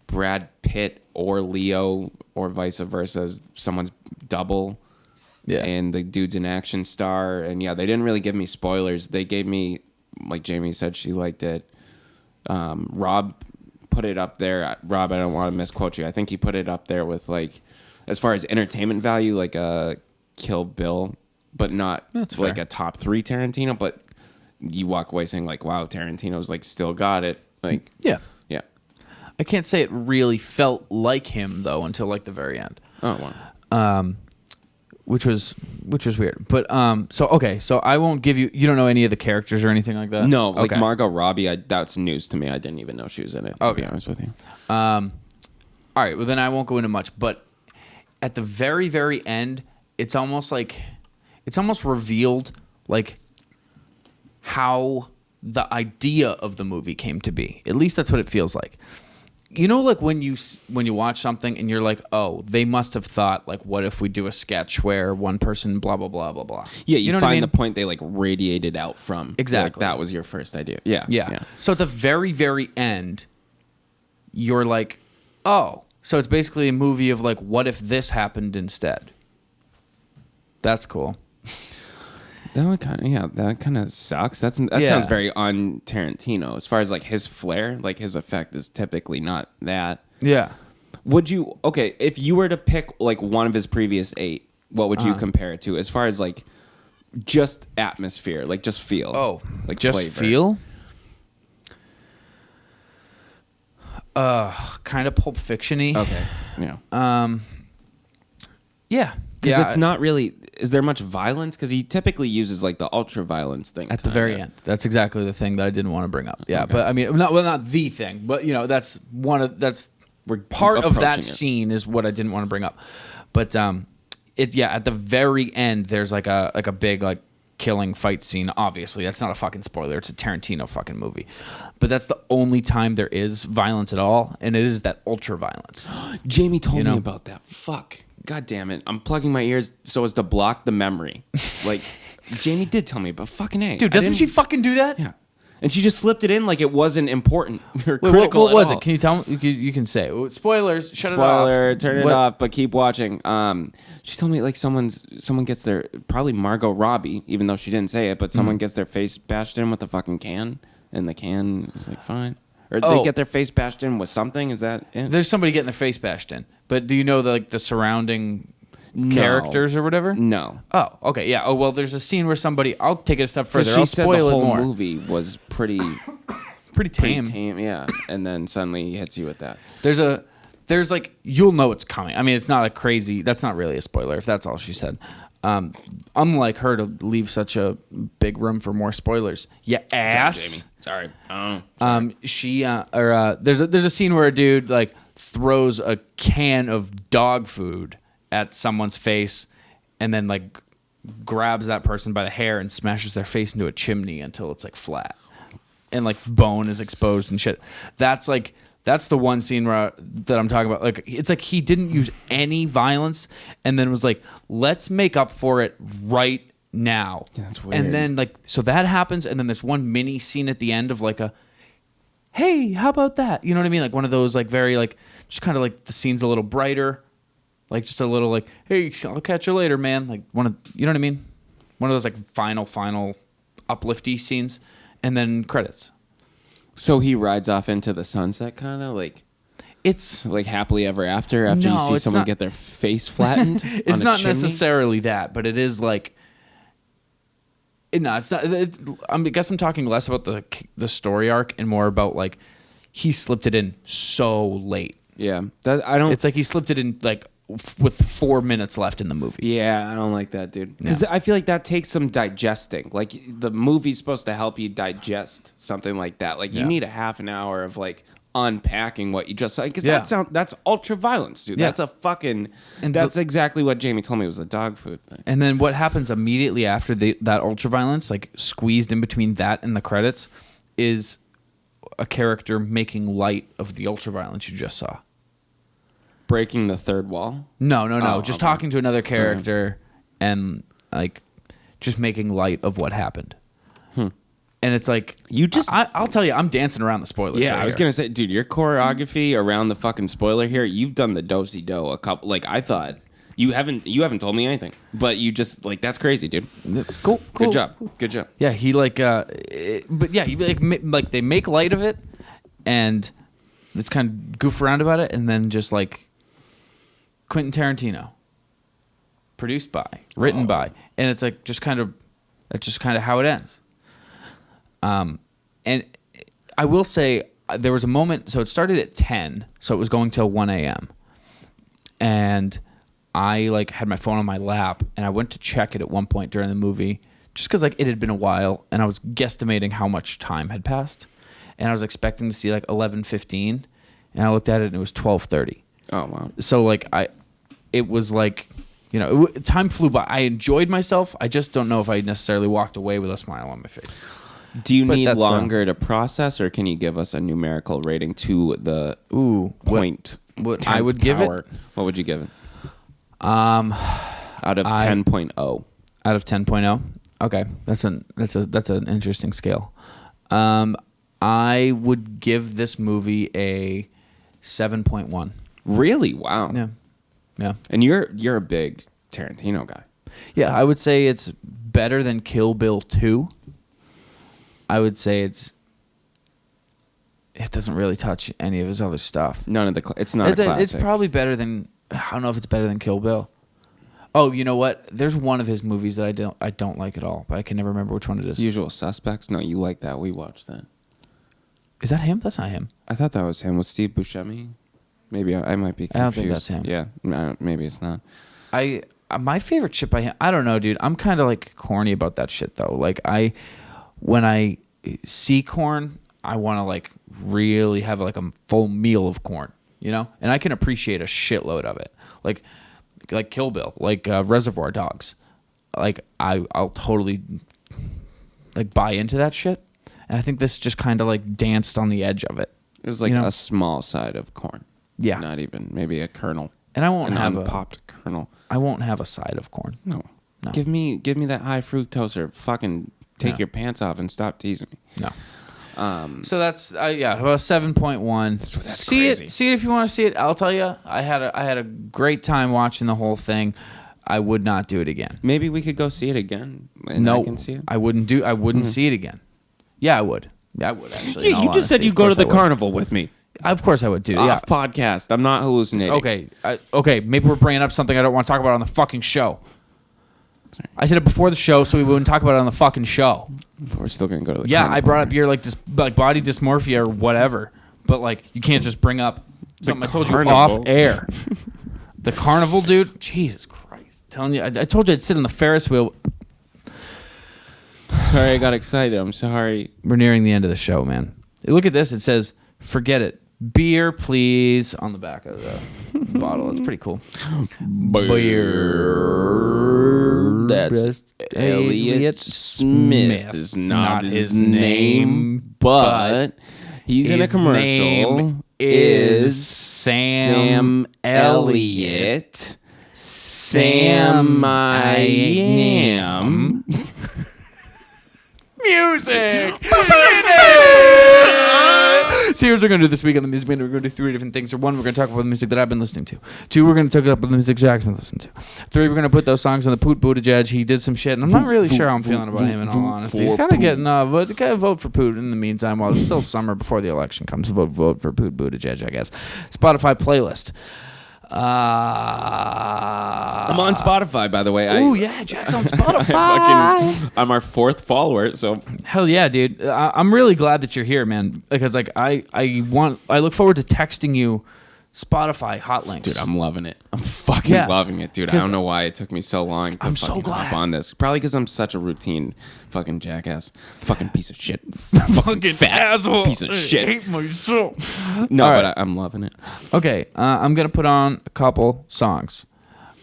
Brad Pitt or Leo or vice versa is someone's double. Yeah. And the dude's an action star. And yeah, they didn't really give me spoilers. They gave me, like Jamie said, she liked it. Rob put it up there. Rob, I don't want to misquote you. I think he put it up there with like, as far as entertainment value, like a Kill Bill, but not That's like fair. a top 3 Tarantino. But you walk away saying like, wow, Tarantino's like still got it. Like, Yeah. yeah. I can't say it really felt like him though until like the very end. Oh, wow. Which was weird. But so I won't give you don't know any of the characters or anything like that? No, like Okay. Margot Robbie, that's news to me. I didn't even know she was in it, to be honest with you. All right, well then I won't go into much, but at the very, very end, it's almost revealed like how the idea of the movie came to be. At least that's what it feels like. You know, like when you watch something and you're like, oh, they must have thought like, what if we do a sketch where one person blah blah blah blah blah. Yeah, you know find what I mean? the point they like radiated out from. Exactly. Like, that was your first idea. Yeah. Yeah. So at the very, very end, you're like, oh, so it's basically a movie of like, what if this happened instead? That's cool. That kind of sucks. That sounds very un Tarantino as far as like his flair, like his effect is typically not that. Yeah. Would you if you were to pick like one of his previous 8, what would you compare it to as far as like just atmosphere, like just feel? Oh, like just flavor. feel? Kind of Pulp Fiction-y. Okay. Yeah. Yeah. Because it's not really. Is there much violence? Because he typically uses like the ultra violence thing at the very end. That's exactly the thing that I didn't want to bring up. Yeah, Okay. but I mean, not the thing, but you know, that's part of that approaching it. scene is what I didn't want to bring up. But at the very end, there's like a big like killing fight scene. Obviously, that's not a fucking spoiler. It's a Tarantino fucking movie. But that's the only time there is violence at all, and it is that ultra violence. Jamie told You know? me about that. Fuck. God damn it. I'm plugging my ears so as to block the memory. Like, Jamie did tell me, but fucking A. Dude, doesn't she fucking do that? Yeah. And she just slipped it in like it wasn't important or Wait, critical. what was all. it? Can you tell me? You can say spoilers. Shut Spoiler, it off. turn it off, but keep watching. She told me like someone gets their probably Margot Robbie, even though she didn't say it, but someone gets their face bashed in with a fucking can, and the can is like fine. Or they get their face bashed in with something. Is that it? There's somebody getting their face bashed in, but do you know the surrounding characters or whatever? No. Oh, okay, yeah. Oh well, there's a scene where somebody. I'll take it a step further. She I'll said spoil the whole it more. movie was pretty tame. yeah. And then suddenly he hits you with that. There's like you'll know it's coming. I mean, it's not a crazy. That's not really a spoiler if that's all she said. Unlike her to leave such a big room for more spoilers. Yeah, ass. Sorry, Jamie. Sorry. Sorry. There's a scene where a dude like throws a can of dog food at someone's face, and then like grabs that person by the hair and smashes their face into a chimney until it's like flat, and like bone is exposed and shit. That's the one scene that I'm talking about. Like, it's like he didn't use any violence and then was like, let's make up for it right now. Yeah, that's weird. And then, like, so that happens. And then there's one mini scene at the end of like hey, how about that? You know what I mean? Like one of those, like, very, like, just kind of like the scene's a little brighter. Like, just a little, like, hey, I'll catch you later, man. Like, you know what I mean? One of those, like, final uplifty scenes. And then credits. So he rides off into the sunset, kind of like it's like happily ever after you see someone get their face flattened. It's not necessarily that, but it is like. No, it's not. I guess I'm talking less about the story arc and more about like he slipped it in so late. Yeah, I don't. It's like he slipped it in like with 4 minutes left in the movie. Yeah, I don't like that, dude. Because I feel like that takes some digesting. Like the movie's supposed to help you digest something like that. Like you need a half an hour of like unpacking what you just said. Because that's ultra violence, dude. Yeah. That's a fucking. And that's exactly what Jamie told me was the dog food thing. And then what happens immediately after that ultra violence, like squeezed in between that and the credits, is a character making light of the ultra violence you just saw. Breaking the third wall? No. Just talking to another character and like just making light of what happened. And it's like I'll tell you, I'm dancing around the spoilers. Yeah, I was gonna say, dude, your choreography around the fucking spoiler here, you've done the do-si-do a couple. Like I thought, you haven't told me anything, but you just like that's crazy, dude. Cool. Good job. Yeah, he like, but yeah, he like they make light of it, and it's kind of goof around about it, and then just like. Quentin Tarantino, produced by, written by, and it's like that's just kind of how it ends. And I will say there was a moment. So it started at 10, so it was going till 1 a.m. And I like had my phone on my lap, and I went to check it at one point during the movie, just because like it had been a while, and I was guesstimating how much time had passed, and I was expecting to see like 11:15, and I looked at it and it was 12:30. Oh wow! So like it was like, you know, time flew by. I enjoyed myself. I just don't know if I necessarily walked away with a smile on my face. Do you need longer to process, or can you give us a numerical rating to the point? What I would give it? What would you give it? Out of 10.0. Out of 10.0. Okay, that's an interesting scale. I would give this movie a 7.1. Really? Wow. Yeah. And you're a big Tarantino guy. Yeah, I would say it's better than Kill Bill 2. I would say it doesn't really touch any of his other stuff. None of it's not a classic. It's probably better than, I don't know if it's better than Kill Bill. Oh, you know what? There's one of his movies that I don't like at all, but I can never remember which one it is. Usual Suspects? No, you like that. We watched that. Is that him? That's not him. I thought that was him. Was Steve Buscemi? Maybe I might be confused. I don't think that's him. Yeah, maybe it's not. My favorite shit by him, I don't know, dude. I'm kind of like corny about that shit though. Like when I see corn, I want to like really have like a full meal of corn, you know? And I can appreciate a shitload of it. Like Kill Bill, like Reservoir Dogs. Like I'll totally like buy into that shit. And I think this just kind of like danced on the edge of it. It was like a small side of corn. Yeah. Not even maybe a kernel. And I won't have unpopped kernel. I won't have a side of corn. No. Give me that high fructose or fucking take your pants off and stop teasing me. No. So that's about 7.1. See crazy. it if you want to see it. I'll tell you, I had a great time watching the whole thing. I would not do it again. Maybe we could go see it again. And No, I can see it. I wouldn't see it again. Yeah, I would. Yeah, I would actually. Yeah, you just said you'd go to the carnival with me. Of course I would, dude. Off podcast. I'm not hallucinating. Okay. Maybe we're bringing up something I don't want to talk about on the fucking show. I said it before the show, so we wouldn't talk about it on the fucking show. We're still gonna go to the I brought up your like body dysmorphia or whatever, but like you can't just bring up something I told you off air. The carnival, dude. Jesus Christ, telling you, I told you I'd sit on the Ferris wheel. Sorry, I got excited. I'm sorry. We're nearing the end of the show, man. Look at this. It says, "Forget it. Beer, please," on the back of the bottle. It's pretty cool. Beer. That's Elliot Smith. Is not his name, but he's in a commercial. Name is Sam Elliott. Sam I am. Music. So here's what we're going to do this week on the Music Minute. We're going to do 3 different things. 1, we're going to talk about the music that I've been listening to. 2, we're going to talk about the music Jack's been listening to. 3, we're going to put those songs on the Poot Buttigieg. He did some shit, and I'm not really sure how I'm feeling about him in all honesty. He's kind of getting vote for Poot in the meantime while it's still summer before the election comes. Vote for Poot Buttigieg, I guess. Spotify playlist. I'm on Spotify, by the way. Oh yeah, Jack's on Spotify. I'm our 4th follower, so hell yeah, dude. I'm really glad that you're here, man. Because like I look forward to texting you Spotify hot links. Dude, I'm loving it. I'm fucking loving it, dude. I don't know why it took me so long to hop on this. Probably because I'm such a routine fucking jackass. Fucking piece of shit. Fucking fat asshole. Piece of shit. I hate myself. No, right. But I'm loving it. Okay, I'm going to put on a couple songs.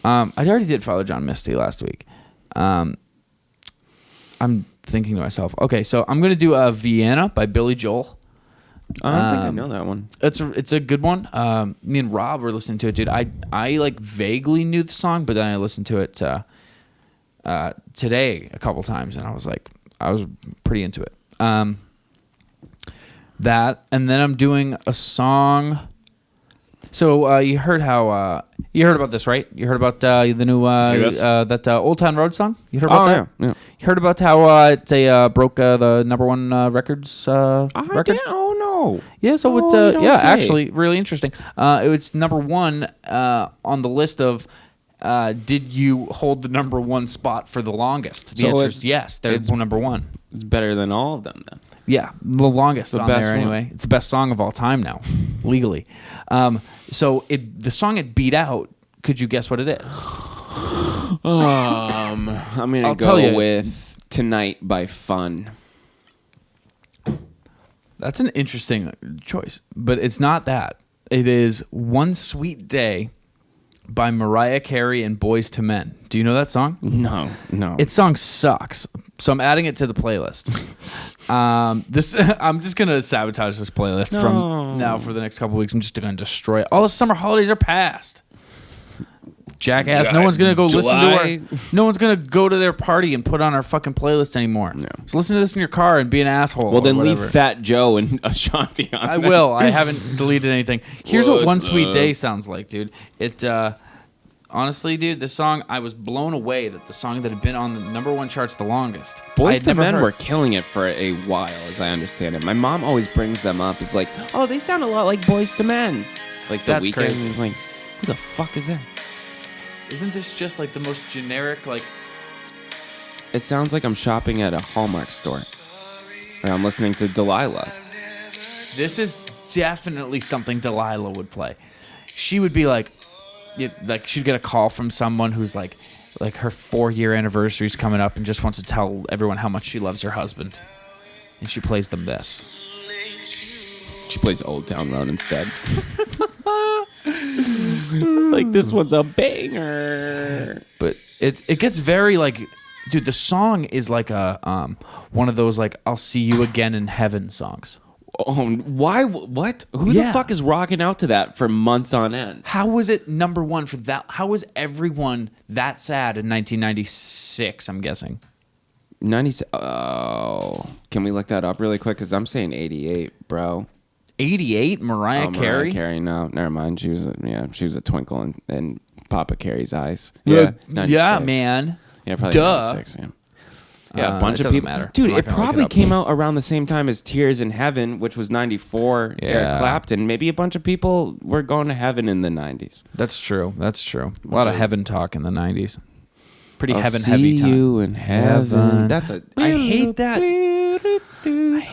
I already did Father John Misty last week. I'm thinking to myself, okay, so I'm going to do Vienna by Billy Joel. I don't think I know that one. It's a good one. Me and Rob were listening to it, dude. I like vaguely knew the song, but then I listened to it today a couple times, and I was pretty into it. That, and then I'm doing a song. So you heard you heard about this, right? You heard about the new that Old Town Road song. You heard about that? Yeah. You heard about how it broke the #1 records record? Oh no. Yeah. So it's actually really interesting. It's #1 on the list of. Did you hold the #1 spot for the longest? The answer is yes. It's #1. It's better than all of them then. Yeah, the longest on there anyway. One. It's the best song of all time now, legally. So the song it beat out. Could you guess what it is? I'm gonna go with "Tonight" by Fun. That's an interesting choice, but it's not that. It is "One Sweet Day" by Mariah Carey and Boyz II Men. Do you know that song? No. Its song sucks, so I'm adding it to the playlist. I'm just gonna sabotage this playlist from now for the next couple weeks. I'm just gonna destroy it. All the summer holidays are past. Jackass! No one's gonna go listen to No one's gonna go to their party and put on our fucking playlist anymore. No. So listen to this in your car and be an asshole. Well, then leave Fat Joe and Ashanti on. I will. I haven't deleted anything. Here's what "One Sweet Day" sounds like, dude. It honestly, dude, this song, I was blown away that the song that had been on the #1 charts the longest. Boyz II Men were killing it for a while, as I understand it. My mom always brings them up. It's like, oh, they sound a lot like Boyz II Men. Like the Weeknd. He's like, who the fuck is that? Isn't this just like the most generic, like... It sounds like I'm shopping at a Hallmark store. Or I'm listening to Delilah. This is definitely something Delilah would play. She would be like she'd get a call from someone who's like her 4-year anniversary's coming up and just wants to tell everyone how much she loves her husband. And she plays them this. She plays Old Town Road instead. Like, this one's a banger. But it gets very like, dude, the song is like a one of those like I'll see you again in heaven songs. Oh, why? What? Who the fuck is rocking out to that for months on end? How was it #1 for that? How was everyone that sad in 1996? I'm guessing. 96. Oh, Can we look that up really quick? Because I'm saying 88, bro. 88, Mariah Carey? Mariah Carey, no. Never mind. She was a twinkle in Papa Carey's eyes. Yeah, 96. Yeah, man. Yeah, probably Duh. 96, yeah. Yeah, a bunch it of people. matter. Dude, it probably came out around the same time as Tears in Heaven, which was 94. Yeah. Eric Clapton. Maybe a bunch of people were going to heaven in the 90s. That's true. A lot of heaven talk in the 90s. Pretty I'll heavy see time. you in heaven. I hate that.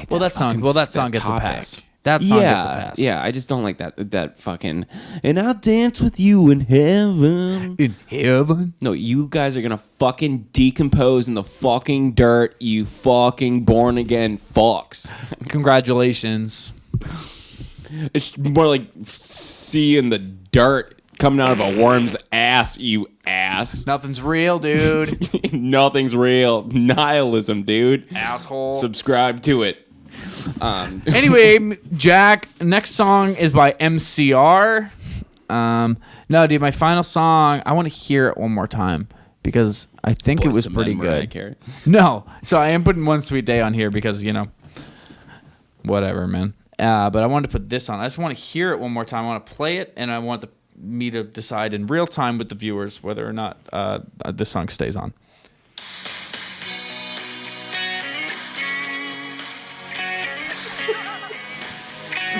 Well, that song gets a pass. That song gets a pass. Yeah, I just don't like that fucking. And I'll dance with you in heaven. In heaven? No, you guys are gonna fucking decompose in the fucking dirt. You fucking born again fucks. Congratulations. It's more like see in the dirt coming out of a worm's ass. You ass. Nothing's real, dude. Nothing's real. Nihilism, dude. Asshole. Subscribe to it. Anyway, Jack, next song is by MCR. No, dude, my final song, I want to hear it one more time because I think it was pretty good. No, so I am putting One Sweet Day on here because, whatever, man. But I wanted to put this on. I just want to hear it one more time. I want to play it, and I want me to decide in real time with the viewers whether or not this song stays on.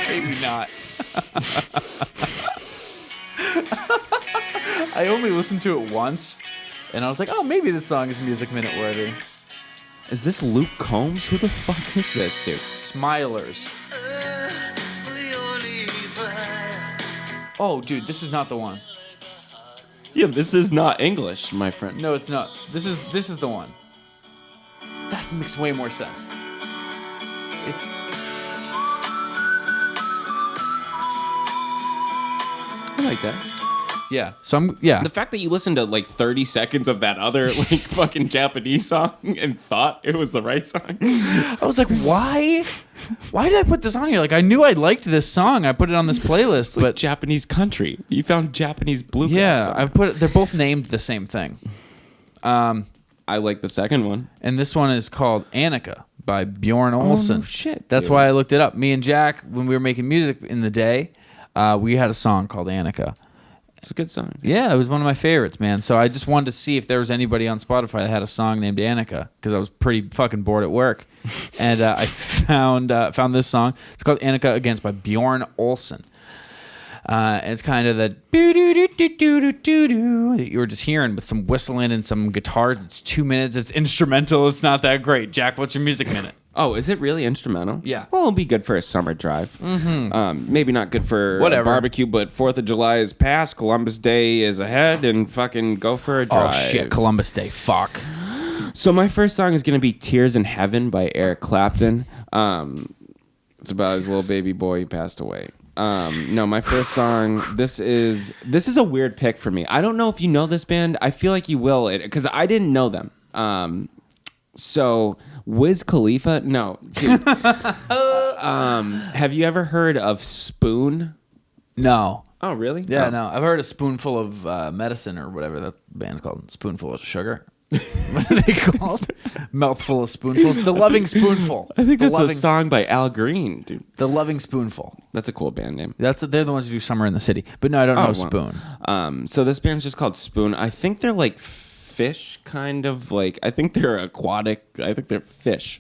Maybe not. I only listened to it once, and I was like, oh, maybe this song is Music Minute worthy. Is this Luke Combs? Who the fuck is this, dude? Smilers. Oh, dude, this is not the one. Yeah, this is not English, my friend. No, it's not. This is the one. That makes way more sense. I like that. Yeah. So yeah. The fact that you listened to like 30 seconds of that other like fucking Japanese song and thought it was the right song. I was like, why? Why did I put this on here? Like, I knew I liked this song. I put it on this playlist, like but Japanese country. You found Japanese bluegrass. Yeah, song. they're both named the same thing. I like the second one. And this one is called Annika by Bjorn Olsen. Oh, shit. That's dude. why I looked it up. Me and Jack, when we were making music in the day, we had a song called Annika. It's a good song. Yeah, it was one of my favorites, man. So I just wanted to see if there was anybody on Spotify that had a song named Annika because I was pretty fucking bored at work, and I found this song. It's called Annika Against by Bjorn Olsen. And it's kind of that that you were just hearing with some whistling and some guitars. It's 2 minutes. It's instrumental. It's not that great. Jack, what's your music minute? Oh, is it really instrumental? Yeah. Well, it'll be good for a summer drive. Mm-hmm. Maybe not good for whatever barbecue, but 4th of July is past, Columbus Day is ahead, and fucking go for a drive. Oh, shit, Columbus Day. Fuck. So my first song is going to be Tears in Heaven by Eric Clapton. It's about his little baby boy who passed away. No, my first song, this is a weird pick for me. I don't know if you know this band. I feel like you will, because I didn't know them. So Wiz Khalifa? No. Dude. Have you ever heard of Spoon? No. Oh, really? Yeah, Oh. no. I've heard a spoonful of medicine or whatever that band's called. Spoonful of sugar. What are they called? Mouthful of spoonfuls. The Loving Spoonful. I think that's a song by Al Green, dude. The Loving Spoonful. That's a cool band name. They're the ones who do Summer in the City. But no, I don't know Spoon. So this band's just called Spoon. I think they're like fish, kind of like. I think they're aquatic. I think they're fish.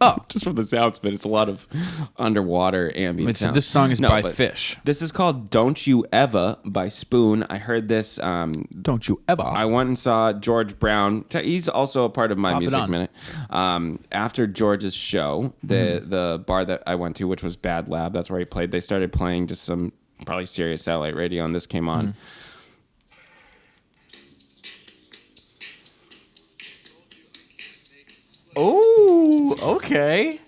Oh, just from the sounds of it, it's a lot of underwater ambient sounds. This song is by Fish. This is called "Don't You Ever" by Spoon. I heard this. Don't you ever? I went and saw George Brown. He's also a part of my music minute. After George's show, the bar that I went to, which was Bad Lab, that's where he played. They started playing just some probably Sirius satellite radio, and this came on. Oh, okay.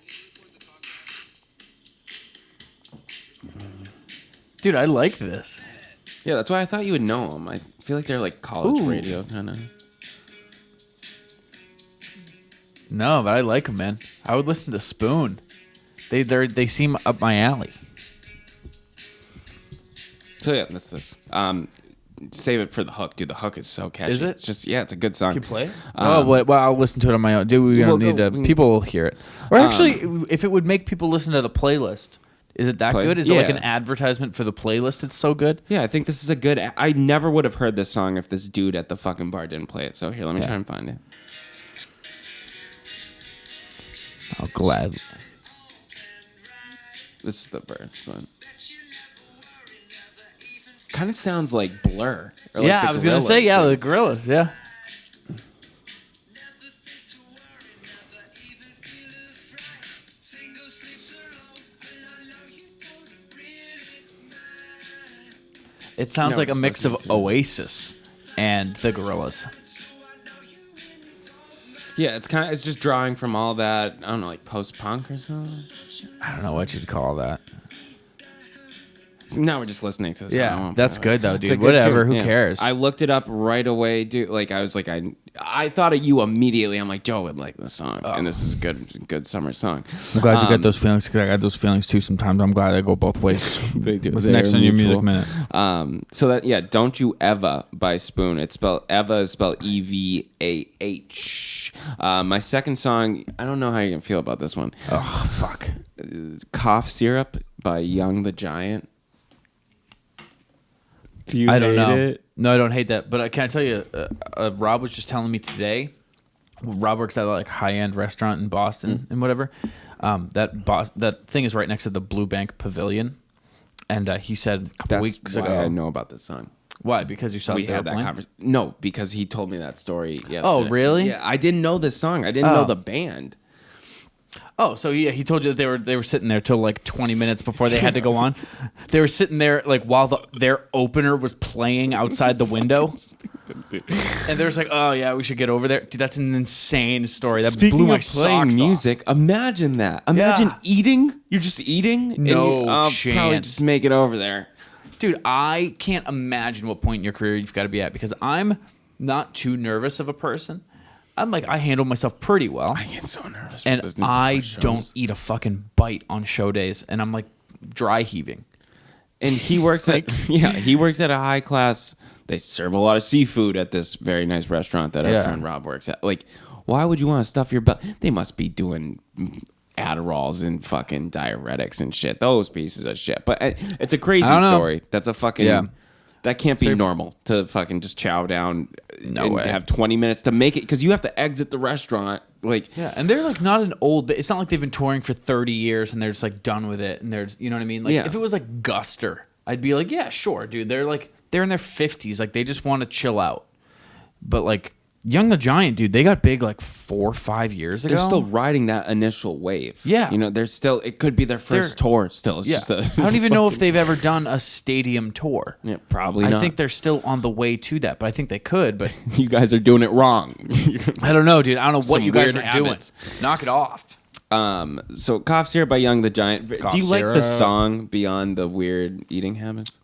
Dude, I like this. Yeah, that's why I thought you would know them. I feel like they're like college radio kind of. No, but I like them, man. I would listen to Spoon. They seem up my alley. So yeah, that's this. save it for the hook, dude. The hook is so catchy. Is it? It's just it's a good song. Can you play it? Well, I'll listen to it on my own. Dude, we don't need to. People will hear it. Or actually, if it would make people listen to the playlist, is it that good? Is it like an advertisement for the playlist? It's so good. Yeah, I think this is a good. I never would have heard this song if this dude at the fucking bar didn't play it. So here, let me try and find it. Oh, gladly. This is the verse, but kind of sounds like Blur. Or like I was gonna say the Gorillaz. Yeah. It sounds like a mix of Oasis and the Gorillaz. Yeah, it's just drawing from all that, I don't know, like post-punk or something. I don't know what you'd call that. So now we're just listening to this. Yeah, that's good though, dude. Whatever, who cares? I looked it up right away, dude. Like I was like, I thought of you immediately. I'm like, Joe would like this song, and this is a good summer song. I'm glad you get those feelings because I got those feelings too. Sometimes I'm glad they go both ways. They do. What's next on your music minute? So that Don't You Eva by Spoon. It's spelled Eva is spelled EVAH. My second song, I don't know how you're gonna feel about this one. Oh fuck. Cough Syrup by Young the Giant. Do you I don't know. it? No, I don't hate that. But can I tell you, Rob was just telling me today. Rob works at a high-end restaurant in Boston and whatever. That thing is right next to the Blue Bank Pavilion, and he said a couple weeks ago. I know about this song. Why? Because you saw we had that conversation. No, because he told me that story yesterday. Oh, really? Yeah, I didn't know this song. I didn't know the band. Oh, so yeah, he told you that they were sitting there till 20 minutes before they had to go on. They were sitting there while their opener was playing outside the window, and there's oh yeah, we should get over there, dude. That's an insane story. That Speaking blew my of playing socks music, off. imagine that. Imagine eating. You're just eating. No chance. Probably just make it over there, dude. I can't imagine what point in your career you've got to be at because I'm not too nervous of a person. I'm I handle myself pretty well. I get so nervous. And I don't eat a fucking bite on show days. And I'm dry heaving. And he works he works at a high class. They serve a lot of seafood at this very nice restaurant that our friend Rob works at. Why would you want to stuff your belly? They must be doing Adderalls and fucking diuretics and shit. Those pieces of shit. But it's a crazy story. That's a fucking... That can't be normal to fucking just chow down and have 20 minutes to make it because you have to exit the restaurant. And they're not an old. It's not like they've been touring for 30 years and they're just done with it. And there's, you know what I mean? If it was Guster, I'd be yeah, sure, dude. They're they're in their 50s. They just want to chill out. But Young the Giant, dude, they got big 4 or 5 years ago. They're still riding that initial wave. Yeah. They're still, it could be their first tour still. It's I don't even know if they've ever done a stadium tour. Yeah, probably not. I think they're still on the way to that, but I think they could. But you guys are doing it wrong. I don't know, dude. I don't know what you guys are habits. doing. Knock it off. So Cough Syrup by Young the Giant. Cough Do you like the syrup. song Beyond the Weird Eating Habits?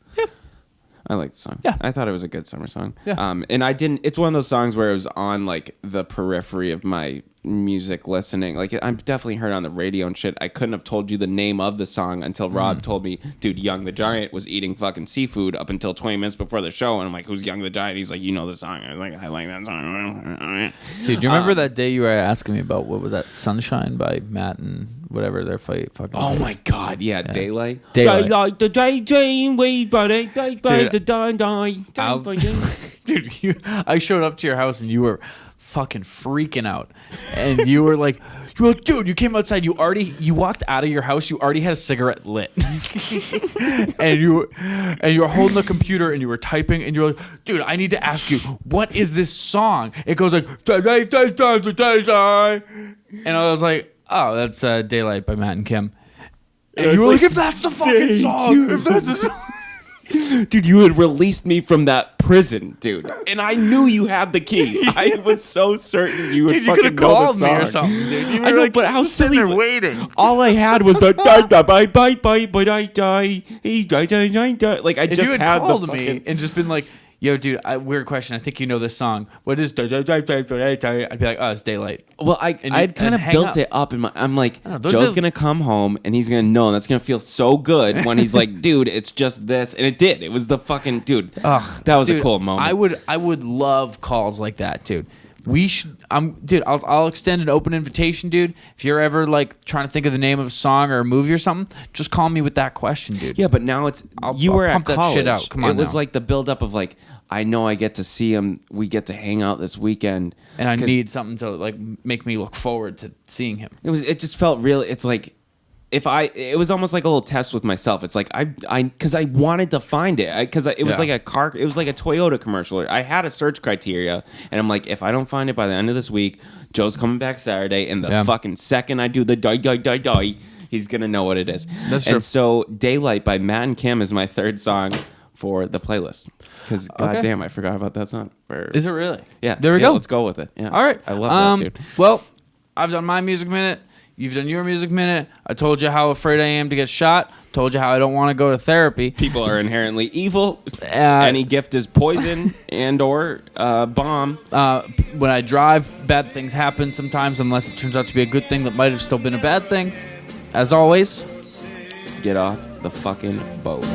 I like the song. Yeah. I thought it was a good summer song. Yeah. And it's one of those songs where it was on the periphery of my music listening. I've definitely heard it on the radio and shit. I couldn't have told you the name of the song until Rob told me, dude, Young the Giant was eating fucking seafood up until 20 minutes before the show. And I'm like, who's Young the Giant? He's like, you know the song. I was like, I like that song. Dude, do you remember that day you were asking me about, what was that, Sunshine by Matt and whatever their fucking Oh my God, yeah. Daylight. Daylight. The daydream, we buddy, Dude, I showed up to your house and you were fucking freaking out, and you were like, dude, you came outside, you walked out of your house, you already had a cigarette lit, and you were holding the computer and you were typing, and you're like, dude, I need to ask you, what is this song? It goes and I was like, oh, that's Daylight by Matt and Kim, and you were like, if that's the fucking song, if that's the song. Dude, you had released me from that prison, dude, and I knew you had the key. I was so certain you would. Dude, you could have called me or something, dude. You were I know, but how silly! They're waiting. All I had was the bye. I If just you had had called the me and just been like, Yo, dude, weird question. I think you know this song. What is? I'd be like, oh, it's Daylight. Well, I'd kind of built it up in my. I'm like, Joe's gonna come home and he's gonna know. And that's gonna feel so good when he's like, dude, it's just this, and it did. It was the fucking dude. That was a cool moment. I would love calls like that, dude. We should. Dude. I'll extend an open invitation, dude. If you're ever like trying to think of the name of a song or a movie or something, just call me with that question, dude. Yeah, but now you were pump at college. That shit out. Come on, it was like the buildup of like, I know I get to see him. We get to hang out this weekend, and I need something to like make me look forward to seeing him. It just felt real. It's like. It was almost like a little test with myself. It's like because I wanted to find it because it was like a car. It was like a Toyota commercial. I had a search criteria, and I'm like, if I don't find it by the end of this week, Joe's coming back Saturday, and the fucking second I do the die, he's gonna know what it is. That's true. And so, Daylight by Matt and Kim is my third song for the playlist. Because goddamn, I forgot about that song. Is it really? Yeah. There we go. Let's go with it. Yeah. All right. I love that, dude. Well, I've done my music minute. You've done your music minute. I told you how afraid I am to get shot. Told you how I don't want to go to therapy. People are inherently evil. Any gift is poison and or bomb. When I drive, bad things happen sometimes unless it turns out to be a good thing that might have still been a bad thing. As always, get off the fucking boat.